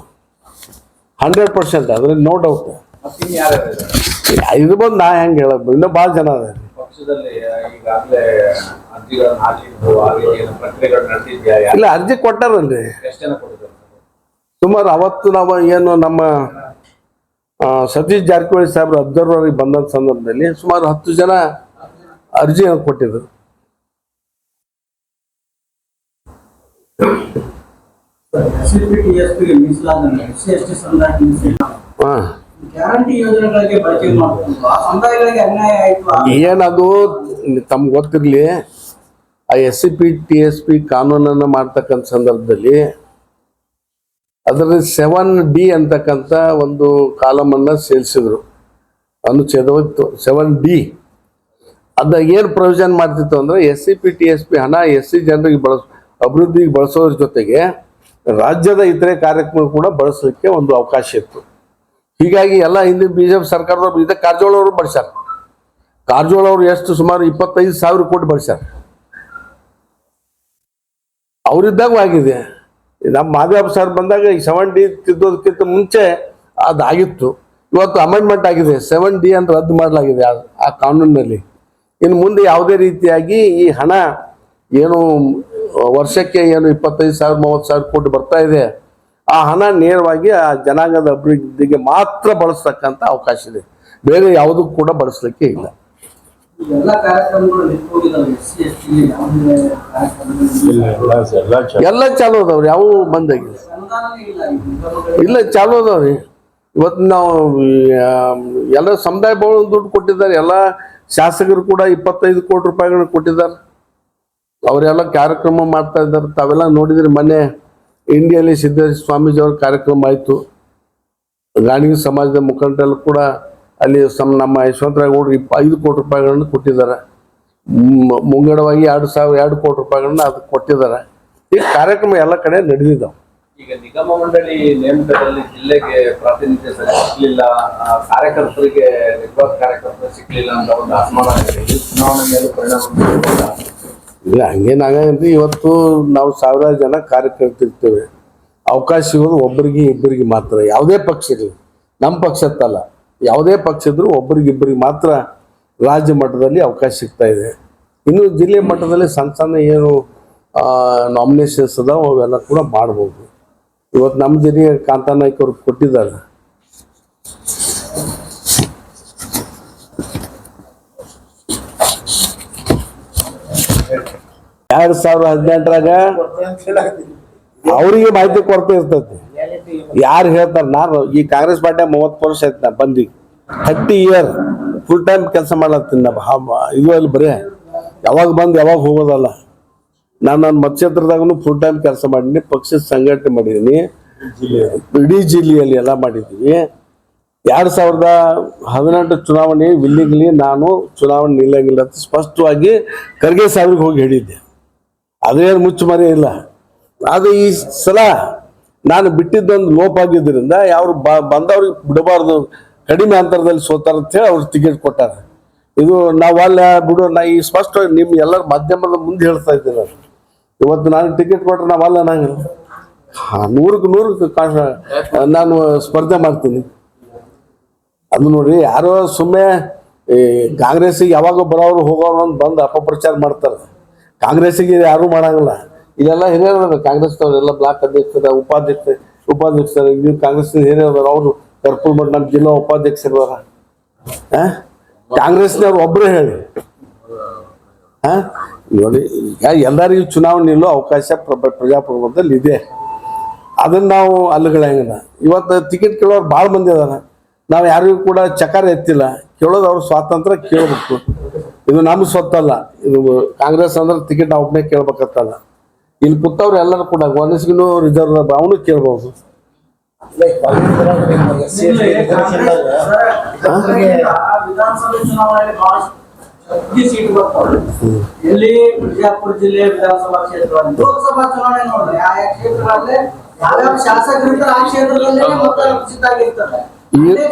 B: 100%, ಅದ್ರಲ್ಲಿ ನೋ ಡೌಟ್. ಇದು ಬಂದು ನಾ ಹೆಂಗೆ ಹೇಳಕ್ ಇನ್ನೂ ಭಾಳ ಜನ ಅದ
C: ಪಕ್ಷದಲ್ಲಿ ಈಗಾಗಲೇ ಅರ್ಜಿಗಳನ್ನು ಹಾಕಿದ್ದು ಪ್ರಕ್ರಿಯೆಗಳು ನಡೆದಿದ್ಯಾ?
B: ಇಲ್ಲ, ಅರ್ಜಿ ಕೊಟ್ಟಾರಲ್ರಿ,
C: ಎಷ್ಟು ಜನ ಕೊಟ್ಟಿದ್ದಾರೆ?
B: ಸುಮಾರು ಅವತ್ತು ನಾವು ಏನು ನಮ್ಮ ಸತೀಶ್ ಜಾರಕಿಹೊಳಿ ಸಾಹೇಬ್ರು ಅಬ್ಸರ್ವರ್ಗೆ ಬಂದ ಸಂದರ್ಭದಲ್ಲಿ ಸುಮಾರು 10 ಜನ ಅರ್ಜಿಯನ್ನು ಕೊಟ್ಟಿದ್ರು. ಏನದು ತಮ್ಗೆ ಗೊತ್ತಿರ್ಲಿ, ಆ SCP TSP ಕಾನೂನನ್ನು ಮಾಡ್ತಕ್ಕಂಥ ಸಂದರ್ಭದಲ್ಲಿ ಅದರಲ್ಲಿ 7D ಅಂತಕ್ಕಂಥ ಒಂದು ಕಾಲಮನ್ನು ಸೇರಿಸಿದ್ರು. ಅನುಚ್ಛೇದ 7D. ಅದ ಏನು ಪ್ರೊವಿಷನ್ ಮಾಡ್ತಿತ್ತು ಅಂದ್ರೆ SCP TSP ಹಣ SC ಜನರಿಗೆ ಅಭಿವೃದ್ಧಿಗೆ ಬಳಸೋದ್ರ ಜೊತೆಗೆ ರಾಜ್ಯದ ಇತರೆ ಕಾರ್ಯಕ್ರಮ ಕೂಡ ಬಳಸಲಿಕ್ಕೆ ಒಂದು ಅವಕಾಶ ಇತ್ತು. ಹೀಗಾಗಿ ಎಲ್ಲ ಹಿಂದಿನ BJP ಸರ್ಕಾರದವ್ರು ಇದಕ್ಕೆ ಕಾರಜೋಳ ಅವರು ಬಳಸ್ಯಾರ. ಕಾರಜೋಳ ಅವರು ಎಷ್ಟು ಸುಮಾರು 25,000 ಕೋಟಿ ಬಳಸ್ಯಾರ. ಅವರಿದ್ದಾಗ ಆಗಿದೆ. ನಮ್ಮ ಮಾದೇವ ಸರ್ ಬಂದಾಗ ಈ 7D ತಿದ್ದೋದಕ್ಕಿಂತ ಮುಂಚೆ ಅದಾಗಿತ್ತು. ಇವತ್ತು ಅಮೆಂಡ್ಮೆಂಟ್ ಆಗಿದೆ, 7D ಅಂತ ರದ್ದು ಮಾಡಲಾಗಿದೆ ಆ ಕಾನೂನಿನಲ್ಲಿ. ಇನ್ನು ಮುಂದೆ ಯಾವುದೇ ರೀತಿಯಾಗಿ ಈ ಹಣ ಏನು ವರ್ಷಕ್ಕೆ ಏನು 25,000 30,000 ಕೋಟಿ ಬರ್ತಾ ಇದೆ, ಆ ಹಣ ನೇರವಾಗಿ ಆ ಜನಾಂಗದ ಅಭಿವೃದ್ಧಿಗೆ ಮಾತ್ರ ಬಳಸ್ತಕ್ಕಂಥ ಅವಕಾಶ ಇದೆ, ಬೇರೆ ಯಾವುದಕ್ಕೂ ಕೂಡ ಬಳಸಲಿಕ್ಕೆ ಇಲ್ಲ. ಎಲ್ಲ ಚಾಲು ಅದಾವ್ರಿ, ಯಾವ ಬಂದಾಗಿಲ್ಲ. ಇಲ್ಲ, ಚಾಲು ಅದಾವ್ರಿ. ಇವತ್ತು ನಾವು ಎಲ್ಲ ಸಮುದಾಯ ಭವನ ದುಡ್ಡು ಕೊಟ್ಟಿದ್ದಾರೆ. ಎಲ್ಲ ಶಾಸಕರು ಕೂಡ 25 ಕೋಟಿ ರೂಪಾಯಿಗಳನ್ನ ಕೊಟ್ಟಿದ್ದಾರೆ. ಅವರೆಲ್ಲ ಕಾರ್ಯಕ್ರಮ ಮಾಡ್ತಾ ಇದ್ದಾರೆ. ತಾವೆಲ್ಲ ನೋಡಿದ್ರಿ, ಮೊನ್ನೆ ಇಂಡಿಯಲ್ಲಿ ಸಿದ್ದೇಶ್ವರ ಸ್ವಾಮೀಜಿ ಅವ್ರ ಕಾರ್ಯಕ್ರಮ ಆಯಿತು. ಗಾಣಿಗ ಸಮಾಜದ ಮುಖಂಡರೆಲ್ಲ ಕೂಡ ಅಲ್ಲಿ ನಮ್ಮ ಯಶವಂತರಾವ್ ಗೌಡ್ರು 5 ಕೋಟಿ ರೂಪಾಯಿಗಳನ್ನು ಕೊಟ್ಟಿದ್ದಾರೆ. ಮುಂಗಡವಾಗಿ 2 ಕೋಟಿ ರೂಪಾಯಿಗಳನ್ನ ಅದಕ್ಕೆ ಕೊಟ್ಟಿದ್ದಾರೆ. ಈ ಕಾರ್ಯಕ್ರಮ ಎಲ್ಲ ಕಡೆ ನಡೆದಿದ್ದಾವೆ.
C: ಈಗ ನಿಗಮ ಮಂಡಳಿ ನೇಮಕದಲ್ಲಿ ಜಿಲ್ಲೆಗೆ ಪ್ರಾತಿನಿಧ್ಯ ಸಿಗ್ಲಿಲ್ಲ, ಕಾರ್ಯಕರ್ತರಿಗೆ ನಿರ್ವಾಹಕ ಕಾರ್ಯಕರ್ತರು ಸಿಗ್ಲಿಲ್ಲ ಅಂತ ಒಂದು ಅಸಮಾಧಾನ ಇದೆ. ಈ ಚುನಾವಣೆ ಮೇಲೆ ಪರಿಣಾಮ
B: ಇಲ್ಲ, ಹಂಗೇನಾಗಂದ್ರೆ ಇವತ್ತು ನಾವು 1000 ಜನ ಕಾರ್ಯಕರ್ತರಿರ್ತೇವೆ. ಅವಕಾಶ ಸಿಗೋದು ಒಬ್ಬರಿಗೆ ಇಬ್ಬರಿಗೆ ಮಾತ್ರ. ಯಾವುದೇ ಪಕ್ಷ ಇರಲಿ, ನಮ್ಮ ಪಕ್ಷತ್ತಲ್ಲ, ಯಾವುದೇ ಪಕ್ಷ ಇದ್ರೂ ಒಬ್ಬರಿಗೆ ಇಬ್ಬರಿಗೆ ಮಾತ್ರ ರಾಜ್ಯ ಮಟ್ಟದಲ್ಲಿ ಅವಕಾಶ ಸಿಗ್ತಾ ಇದೆ. ಇನ್ನು ಜಿಲ್ಲೆ ಮಟ್ಟದಲ್ಲಿ ಸಣ್ಣ ಸಣ್ಣ ಏನು ನಾಮಿನೇಷನ್ಸ್ ಅದಾವ ಅವೆಲ್ಲ ಕೂಡ ಮಾಡ್ಬೋದು. ಇವತ್ತು ನಮ್ಮ ಜಿಲ್ಲೆಗೆ ಕಾಂತಾನಾಯ್ಕ ಅವ್ರಿಗೆ ಕೊಟ್ಟಿದ್ದಾರೆ. ಎರಡು 2018ರಾಗ ಅವರಿಗೆ ಮಾಹಿತಿ ಕೊರತೆ ಇರ್ತೈತಿ. ಯಾರು ಹೇಳ್ತಾರೆ? ನಾನು ಈ ಕಾಂಗ್ರೆಸ್ ಪಾರ್ಟಿ 30 ವರ್ಷ ಆಯ್ತು, ನಾ ಬಂದು 30 ಇಯರ್ ಫುಲ್ ಟೈಮ್ ಕೆಲಸ ಮಾಡತ್ತೀನಿ. ಇದು ಅಲ್ಲಿ ಬರೀ ಯಾವಾಗ ಬಂದು ಯಾವಾಗ ಹೋಗೋದಲ್ಲ. ನಾನು ಮತಕ್ಷೇತ್ರದಾಗೂ ಫುಲ್ ಟೈಮ್ ಕೆಲಸ ಮಾಡೀನಿ, ಪಕ್ಷದ ಸಂಘಟನೆ ಮಾಡಿದ್ದೀನಿ, ಇಡೀ ಜಿಲ್ಲೆಯಲ್ಲಿ ಎಲ್ಲ ಮಾಡಿದ್ದೀವಿ. 2018 ಚುನಾವಣೆ ವಿಲ್ಲಿಂಗ್ಲಿ ನಾನು ಚುನಾವಣೆ ನಿಲ್ಲಂಗಿಲ್ಲ ಅಂತ ಸ್ಪಷ್ಟವಾಗಿ ಖರ್ಗೆ ಸಾಹೇಬ್ರಿಗೆ ಹೋಗಿ ಹೇಳಿದ್ದೆ. ಅದೇನು ಮುಚ್ಚುಮರೆ ಇಲ್ಲ. ಅದು ಈ ಸಲ ನಾನು ಬಿಟ್ಟಿದ್ದೊಂದು ಲೋಪ ಆಗಿದ್ದರಿಂದ ಯಾರು ಬಂದವ್ರಿಗೆ ಬಿಡಬಾರ್ದು, ಕಡಿಮೆ ಅಂತರದಲ್ಲಿ ಸೋತಾರ ಅಂತ ಹೇಳಿ ಅವ್ರಿಗೆ ಟಿಕೆಟ್ ಕೊಟ್ಟಾರ. ಇದು ನಾವು ಅಲ್ಲ ಬಿಡು, ನಾ ಈ ಸ್ಪಷ್ಟವಾಗಿ ನಿಮ್ಮ ಎಲ್ಲರ ಮಾಧ್ಯಮದ ಮುಂದೆ ಹೇಳ್ತಾ ಇದ್ದೀನಿ. ನಾನು ಇವತ್ತು ನಾನು ಟಿಕೆಟ್ ಕೊಟ್ಟರೆ ನಾವಲ್ಲ ನಂಗಿಲ್ಲ, 100ಕ್ಕೆ 100 ನಾನು ಸ್ಪರ್ಧೆ ಮಾಡ್ತೀನಿ. ಅದು ನೋಡಿ, ಯಾರೋ ಸುಮ್ಮನೆ ಕಾಂಗ್ರೆಸ್ಸಿಗೆ ಯಾವಾಗ ಬರೋರು ಹೋಗೋರು ಅಂತ ಬಂದು ಅಪಪ್ರಚಾರ ಮಾಡ್ತಾರೆ. ಕಾಂಗ್ರೆಸ್ಸಿಗೆ ಯಾರೂ ಮಾಡಂಗಿಲ್ಲ. ಇದೆಲ್ಲ ಹಿರಿಯರು ಕಾಂಗ್ರೆಸ್ನವರೆಲ್ಲ ಬ್ಲಾಕ್ ಅಧ್ಯಕ್ಷರ ಉಪಾಧ್ಯಕ್ಷರು ಇದು ಕಾಂಗ್ರೆಸ್ ಹಿರಿಯರು ಅವರು ಕರ್ಪೂರ್ ಮಠ ನಮ್ಮ ಜಿಲ್ಲಾ ಉಪಾಧ್ಯಕ್ಷರವರ ಕಾಂಗ್ರೆಸ್ನವ್ರು ಒಬ್ಬರೇ ಹೇಳಿ. ನೋಡಿ, ಈಗ ಎಲ್ಲರಿಗೂ ಚುನಾವಣೆ ನಿಲ್ಲೋ ಅವಕಾಶ ಪ್ರಜಾಪ್ರಭುತ್ವದಲ್ಲಿ ಇದೆ. ಅದನ್ನು ನಾವು ಅಲ್ಲಗಳಂಗಿಲ್ಲ. ಇವತ್ತು ಟಿಕೆಟ್ ಕೇಳೋರು ಭಾಳ ಮಂದಿ ಅದಾರ. ನಾವು ಯಾರಿಗೂ ಕೂಡ ಚಕಾರ ಎತ್ತಿಲ್ಲ. ಕೇಳೋದು ಅವ್ರ ಸ್ವಾತಂತ್ರ್ಯ ಕೇಳಬೇಕು. ಇದು ನಮ್ಮ ಸ್ವತ್ತಲ್ಲ. ಇದು ಕಾಂಗ್ರೆಸ್ ಅಂದ್ರೆ ಟಿಕೆಟ್ ನಾವು ಒಬ್ಬನೇ ಕೇಳ್ಬೇಕತ್ತಲ್ಲ. ಇಲ್ಲಿ ಕೂತವ್ರು ಎಲ್ಲರೂ ಕೂಡ ಗಣೇಶ್ಗೂ ರಿಸರ್ವ್ ಅವನು ಕೇಳ್ಬೋದು.
D: ವಿಧಾನಸಭೆ ಚುನಾವಣೆಯಲ್ಲಿ ಬಹಳಷ್ಟು ಸೀಟ್ ಬರ್ತಾವೆ. ಇಲ್ಲಿ ಬಿಜಾಪುರ ಜಿಲ್ಲೆ ವಿಧಾನಸಭಾ ಕ್ಷೇತ್ರದಲ್ಲಿ ಲೋಕಸಭಾ ಚುನಾವಣೆ ನೋಡ್ರಿ ಆಯಾ ಕ್ಷೇತ್ರಗಳಲ್ಲಿ ಯಾವ್ಯಾವ ಶಾಸಕರಿರ್ತಾರೆ ಆ ಕ್ಷೇತ್ರದಲ್ಲೇ ಮತ ಉಚಿತ ಆಗಿರ್ತದೆ.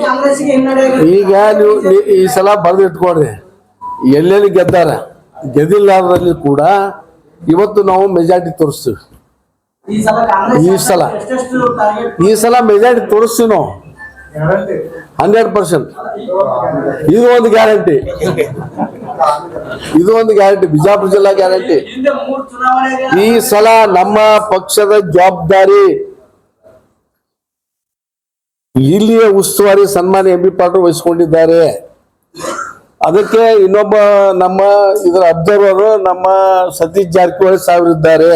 D: ಕಾಂಗ್ರೆಸ್ಗೆ ಹಿನ್ನಡೆ.
B: ಈಗ ನೀವು ಈ ಸಲ ಬರೆದು ಇಟ್ಕೊಡ್ರಿ, ಎಲ್ಲೆಲ್ಲಿ ಗೆದ್ದಾರ ಗೆದ್ದಿಲ್ಲಾದ್ರಲ್ಲಿ ಕೂಡ ಇವತ್ತು ನಾವು ಮೆಜಾರಿಟಿ ತೋರಿಸ್ತೀವಿ. ಈ ಸಲ ಮೆಜಾರಿಟಿ ತೋರಿಸ್ತೀವಿ ನಾವು 100%. ಇದು ಒಂದು ಗ್ಯಾರಂಟಿ, ಬಿಜಾಪುರ ಜಿಲ್ಲಾ ಗ್ಯಾರಂಟಿ. ಈ ಸಲ ನಮ್ಮ ಪಕ್ಷದ ಜವಾಬ್ದಾರಿ ಇಲ್ಲಿಯ ಉಸ್ತುವಾರಿ ಸನ್ಮಾನ್ಯ ಎಂ ಬಿ ಪಾಟೀಲ್ ವಹಿಸಿಕೊಂಡಿದ್ದಾರೆ. ಅದಕ್ಕೆ ಇನ್ನೊಬ್ಬ ನಮ್ಮ ಇದರ ಅಬ್ಸರ್ವರ್ ನಮ್ಮ ಸತೀಶ್ ಜಾರಕಿಹೊಳಿ ಸಾಹೇಬರಿದ್ದಾರೆ.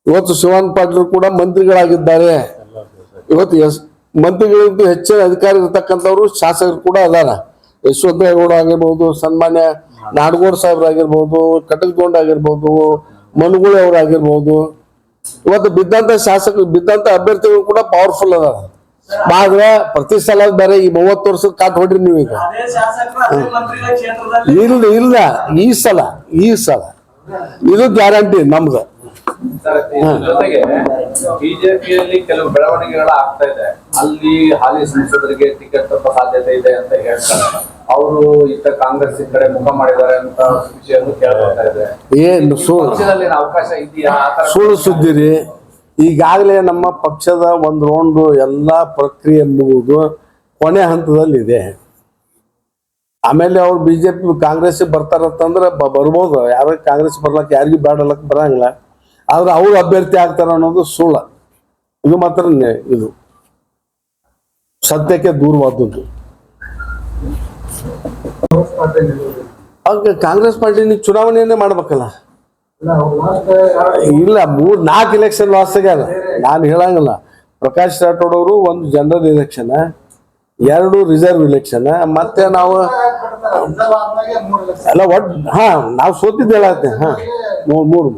B: ಇವತ್ತು ಶಿವಾನಂದ ಪಾಟೀಲ್ ಕೂಡ ಮಂತ್ರಿಗಳಾಗಿದ್ದಾರೆ. ಇವತ್ತು ಮಂತ್ರಿಗಳಿಂದ ಹೆಚ್ಚಿನ ಅಧಿಕಾರಿ ಇರ್ತಕ್ಕಂಥವ್ರು ಶಾಸಕರು ಕೂಡ ಅದಾರ. ಯಶವಂತಗೌಡ ಆಗಿರ್ಬೋದು, ಸನ್ಮಾನ್ಯ ನಾಡಗೌಡ ಸಾಹೇಬ್ರಾಗಿರ್ಬೋದು, ಕಟಕಗೊಂಡ ಆಗಿರ್ಬೋದು, ಮನುಗುಳಿ ಅವರಾಗಿರ್ಬೋದು. ಇವತ್ತು ಬಿದ್ದಂತ ಅಭ್ಯರ್ಥಿಗಳು ಕೂಡ ಪವರ್ಫುಲ್ ಅದಾರ. ಆದ್ರೆ ಪ್ರತಿ ಸಲ ಬೇರೆ ಈ 30 ವರ್ಷದ ಕಾಟ್ ಹೊಡ್ರಿ ನೀವು. ಈಗ ಇಲ್ಲ ಈ ಸಲ ಇದು ಗ್ಯಾರಂಟಿ ನಮ್ದು.
C: ಜೊತೆಗೆ ಬಿಜೆಪಿಯಲ್ಲಿ ಕೆಲವು ಬೆಳವಣಿಗೆಗಳ ಆಗ್ತಾ ಇದೆ. ಅಲ್ಲಿ ಹಾಲಿ ಸಂಸದರಿಗೆ ಟಿಕೆಟ್ ತಪ್ಪ ಸಾಧ್ಯತೆ ಇದೆ ಅಂತ ಹೇಳ್ತಾರೆ. ಅವರು ಇತ್ತ ಕಾಂಗ್ರೆಸ್ ಕಡೆ ಮುಖ ಮಾಡಿದ್ದಾರೆ ಅಂತ ವಿಷಯವನ್ನು ಕೇಳ್ತಾ ಇದೆ.
B: ಏನು
C: ಅವಕಾಶ ಇದೆಯಾ?
B: ಸುಳ್ಳು ಸುದ್ದಿರಿ. ಈಗಾಗಲೇ ನಮ್ಮ ಪಕ್ಷದ ಒಂದು ರೌಂಡ್ ಎಲ್ಲಾ ಪ್ರಕ್ರಿಯೆ ಮುಗಿದು ಕೊನೆ ಹಂತದಲ್ಲಿದೆ. ಆಮೇಲೆ ಅವ್ರು ಬಿಜೆಪಿ ಕಾಂಗ್ರೆಸ್ ಬರ್ತಾರಂತಂದ್ರೆ ಬರ್ಬೋದು. ಯಾರು ಕಾಂಗ್ರೆಸ್ ಬರ್ಲಕ್ಕ ಯಾರಿಗೂ ಬೇಡಲಕ್ಕ ಬರಂಗಿಲ್ಲ. ಆದ್ರೆ ಅವ್ರು ಅಭ್ಯರ್ಥಿ ಆಗ್ತಾರ ಅನ್ನೋದು ಸುಳ್ಳು. ಇದು ಮಾತ್ರ ಇದು ಸತ್ಯಕ್ಕೆ ದೂರವಾದದ್ದು. ಕಾಂಗ್ರೆಸ್ ಪಾರ್ಟಿ ಚುನಾವಣೆಯನ್ನೇ ಮಾಡ್ಬೇಕಲ್ಲ. ಇಲ್ಲ 3-4 ಎಲೆಕ್ಷನ್ ಲಾಸ್ ಆಗ್ಯಾರ. ನಾನು ಹೇಳಂಗಿಲ್ಲ. ಪ್ರಕಾಶ್ ರಾಠೋಡ್ ಅವರು ಒಂದು ಜನರಲ್ ಎಲೆಕ್ಷನ್, 2 ರಿಸರ್ವ್ ಎಲೆಕ್ಷನ್, ಮತ್ತೆ ನಾವು ಎಲ್ಲ ನಾವು ಸೋತಿದ್ದು ಹೇಳತ್ತೆ. 3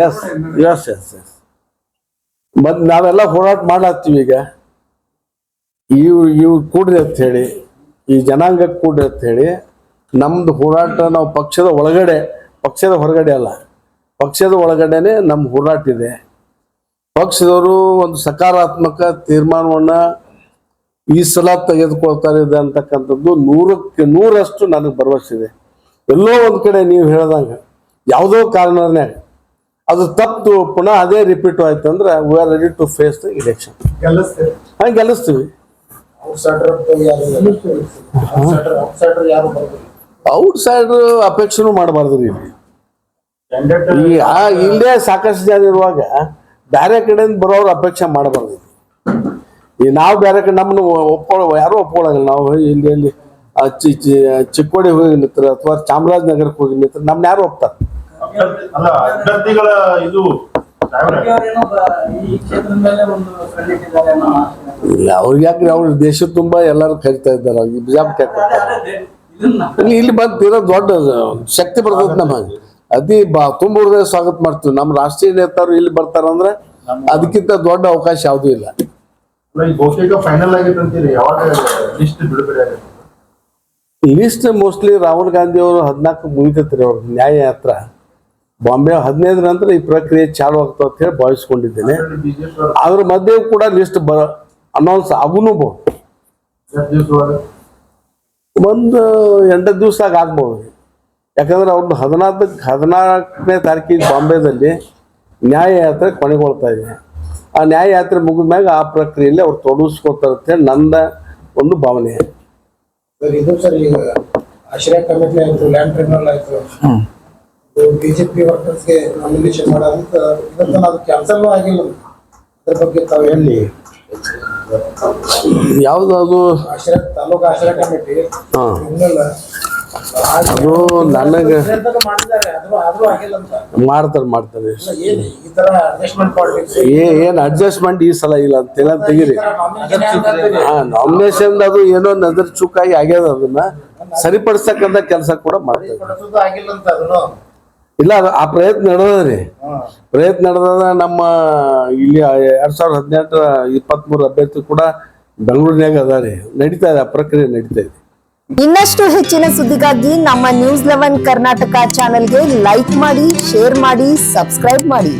B: ಎಸ್ ಮತ್ ನಾವೆಲ್ಲ ಹೋರಾಟ ಮಾಡತ್ತೀವಿ. ಈಗ ಇವ್ ಕೂಡ್ರಿ ಅಂತ ಹೇಳಿ, ಈ ಜನಾಂಗಕ್ಕೆ ಕೂಡ್ರಿ ಅಂತ ಹೇಳಿ ನಮ್ದು ಹೋರಾಟ. ನಾವು ಪಕ್ಷದ ಹೊರಗಡೆ ಅಲ್ಲ, ಪಕ್ಷದ ಒಳಗಡೆನೆ ನಮ್ಮ ಹೋರಾಟ ಇದೆ. ಪಕ್ಷದವರು ಒಂದು ಸಕಾರಾತ್ಮಕ ತೀರ್ಮಾನವನ್ನ ಈ ಸಲ ತೆಗೆದುಕೊಳ್ತಾರೆ ಅಂತಕ್ಕಂಥದ್ದು 100ಕ್ಕೆ 100% ನನಗೆ ಭರವಸೆ ಇದೆ. ಎಲ್ಲೋ ಒಂದ್ ಕಡೆ ನೀವು ಹೇಳ್ದಂಗ ಯಾವುದೋ ಕಾರಣನೇ ಅದು ತಪ್ಪು ಪುನಃ ಅದೇ ರಿಪೀಟ್ ಆಯ್ತು ಅಂದ್ರೆ we are ready to face the election. ಗೆಲ್ಲಿಸ್ತೀವಿ. ಔಟ್ ಸೈಡರ್ ಅಪೇಕ್ಷೆನೂ ಮಾಡಬಾರ್ದ್ರಿ. ಇಲ್ಲೇ ಸಾಕಷ್ಟು ಜನ ಇರುವಾಗ ಬೇರೆ ಕಡೆಯಿಂದ ಬರೋರು ಅಪೇಕ್ಷೆ ಮಾಡಬಾರ್ದು. ಈ ನಾವು ಬೇರೆ ಕಡೆ ನಮ್ಮನ್ನು ಯಾರು ಒಪ್ಕೊಳ್ಳಂಗಿಲ್ಲ. ನಾವು ಇಲ್ಲಿ ಚಿಕ್ಕೋಡಿ ಹೋಗಿ ನಿಂತರ ಅಥವಾ ಚಾಮರಾಜನಗರಕ್ಕೆ ಹೋಗಿ ನಿಂತರ ನಮ್ನ ಯಾರು ಒಪ್ತಾರೆ? ಇಲ್ಲ ಅವ್ರಿಗೆ ಯಾಕ್ರಿ, ಅವ್ರ ದೇಶ ತುಂಬಾ ಎಲ್ಲಾರು ಕರಿತಾ ಇದ್ದಾರೆ. ಇಲ್ಲಿ ಬಂದಿರೋ ದೊಡ್ಡ ಶಕ್ತಿ ಬರ್ತದ. ನಮಗೆ ತುಂಬ ಹೃದಯ ಸ್ವಾಗತ ಮಾಡ್ತೀವಿ. ನಮ್ಮ ರಾಷ್ಟ್ರೀಯ ನೇತಾರು ಇಲ್ಲಿ ಬರ್ತಾರಂದ್ರೆ ಅದಕ್ಕಿಂತ ದೊಡ್ಡ ಅವಕಾಶ ಯಾವುದೂ ಇಲ್ಲ. ಲಿಸ್ಟ್ ಮೋಸ್ಟ್ಲಿ ರಾಹುಲ್ ಗಾಂಧಿ ಅವರು 14 ಮುಗಿತೈತ್ರಿ ಅವ್ರ ನ್ಯಾಯ ಯಾತ್ರ. ಬಾಂಬೆ 15 ನಂತರ ಈ ಪ್ರಕ್ರಿಯೆ ಚಾಲು ಆಗ್ತಾವ ಅಂತ ಹೇಳಿ ಭಾವಿಸ್ಕೊಂಡಿದ್ದೇನೆ. ಅದ್ರ ಮಧ್ಯೆ ಕೂಡ ಲಿಸ್ಟ್ ಅನೌನ್ಸ್ ಆಗುನು ಒಂದು 8 ದಿವಸದಾಗ ಆಗ್ಬೋದು. ಯಾಕಂದ್ರೆ ಅವ್ರದ್ದು 14ನೇ ತಾರೀಕಿಗೆ ಬಾಂಬೆದಲ್ಲಿ ನ್ಯಾಯ ಯಾತ್ರೆ ಕೊನೆಗೊಳ್ತಾ ಇದೆ. ಆ ನ್ಯಾಯ ಯಾತ್ರೆ ಮುಗಿದ್ಮ್ಯಾಗ ಆ ಪ್ರಕ್ರಿಯೆಯಲ್ಲಿ ಅವ್ರು ತೊಡಗಿಸ್ಕೊಳ್ತಾರೆ ಅಂತ ಹೇಳಿ ನನ್ನ ಒಂದು ಭಾವನೆ.
E: ಇದು ಸರ್ ಈಗ ಆಶ್ರಯ ಕಮಿಟಿ ಆಯ್ತು, ಲ್ಯಾಂಡ್ ಟ್ರಿಬ್ಯುನಲ್ ಆಯ್ತು, ಬಿಜೆಪಿ ವರ್ಕರ್ಸ್ಗೆ ನಾಮಿನೇಷನ್ ಮಾಡೋದಂತ ಇವತ್ತು ಅದು ಕ್ಯಾನ್ಸಲ್ ಆಗಿಲ್ಲ. ಅದ್ರ ಬಗ್ಗೆ ತಾವು ಹೇಳಿ.
B: ಯಾವ್ದು
E: ಆಶ್ರಯ ತಾಲೂಕು ಆಶ್ರಯ ಕಮಿಟಿ
B: ಅದು ನನಗೆ ಮಾಡ್ತಾರೆ. ಏನ್ ಅಡ್ಜಸ್ಟ್ಮೆಂಟ್ ಈ ಸಲ ಇಲ್ಲ ಅಂತ ತೆಗೀರಿ. ನಾಮಿನೇಷನ್ ಅದು ಏನೋ ನಜರ್ ಚುಕ್ಕಾಗಿ ಆಗ್ಯದ. ಅದನ್ನ ಸರಿಪಡಿಸ್ತಕ್ಕಂಥ ಕೆಲಸ ಕೂಡ ಮಾಡ್ತಾರೆ. ಇಲ್ಲ ಆ ಪ್ರಯತ್ನ ನಡೆದದ್ರಿ. ಪ್ರಯತ್ನ ನಡೆದ ನಮ್ಮ ಇಲ್ಲಿ 2018 23 ಅಭ್ಯರ್ಥಿ ಕೂಡ ಬೆಂಗಳೂರಿನಾಗ ಅದಾರಿ. ನಡೀತಾ ಇದೆ, ಆ ಪ್ರಕ್ರಿಯೆ ನಡೀತಾ ಇದೆ.
A: ಇನ್ನಷ್ಟು ಹೆಚ್ಚಿನ ಸುದ್ದಿಗಾಗಿ ನಮ್ಮ ನ್ಯೂಸ್ 11 ಕರ್ನಾಟಕ ಚಾನೆಲ್ಗೆ ಲೈಕ್ ಮಾಡಿ, ಶೇರ್ ಮಾಡಿ, ಸಬ್ಸ್ಕ್ರೈಬ್ ಮಾಡಿ.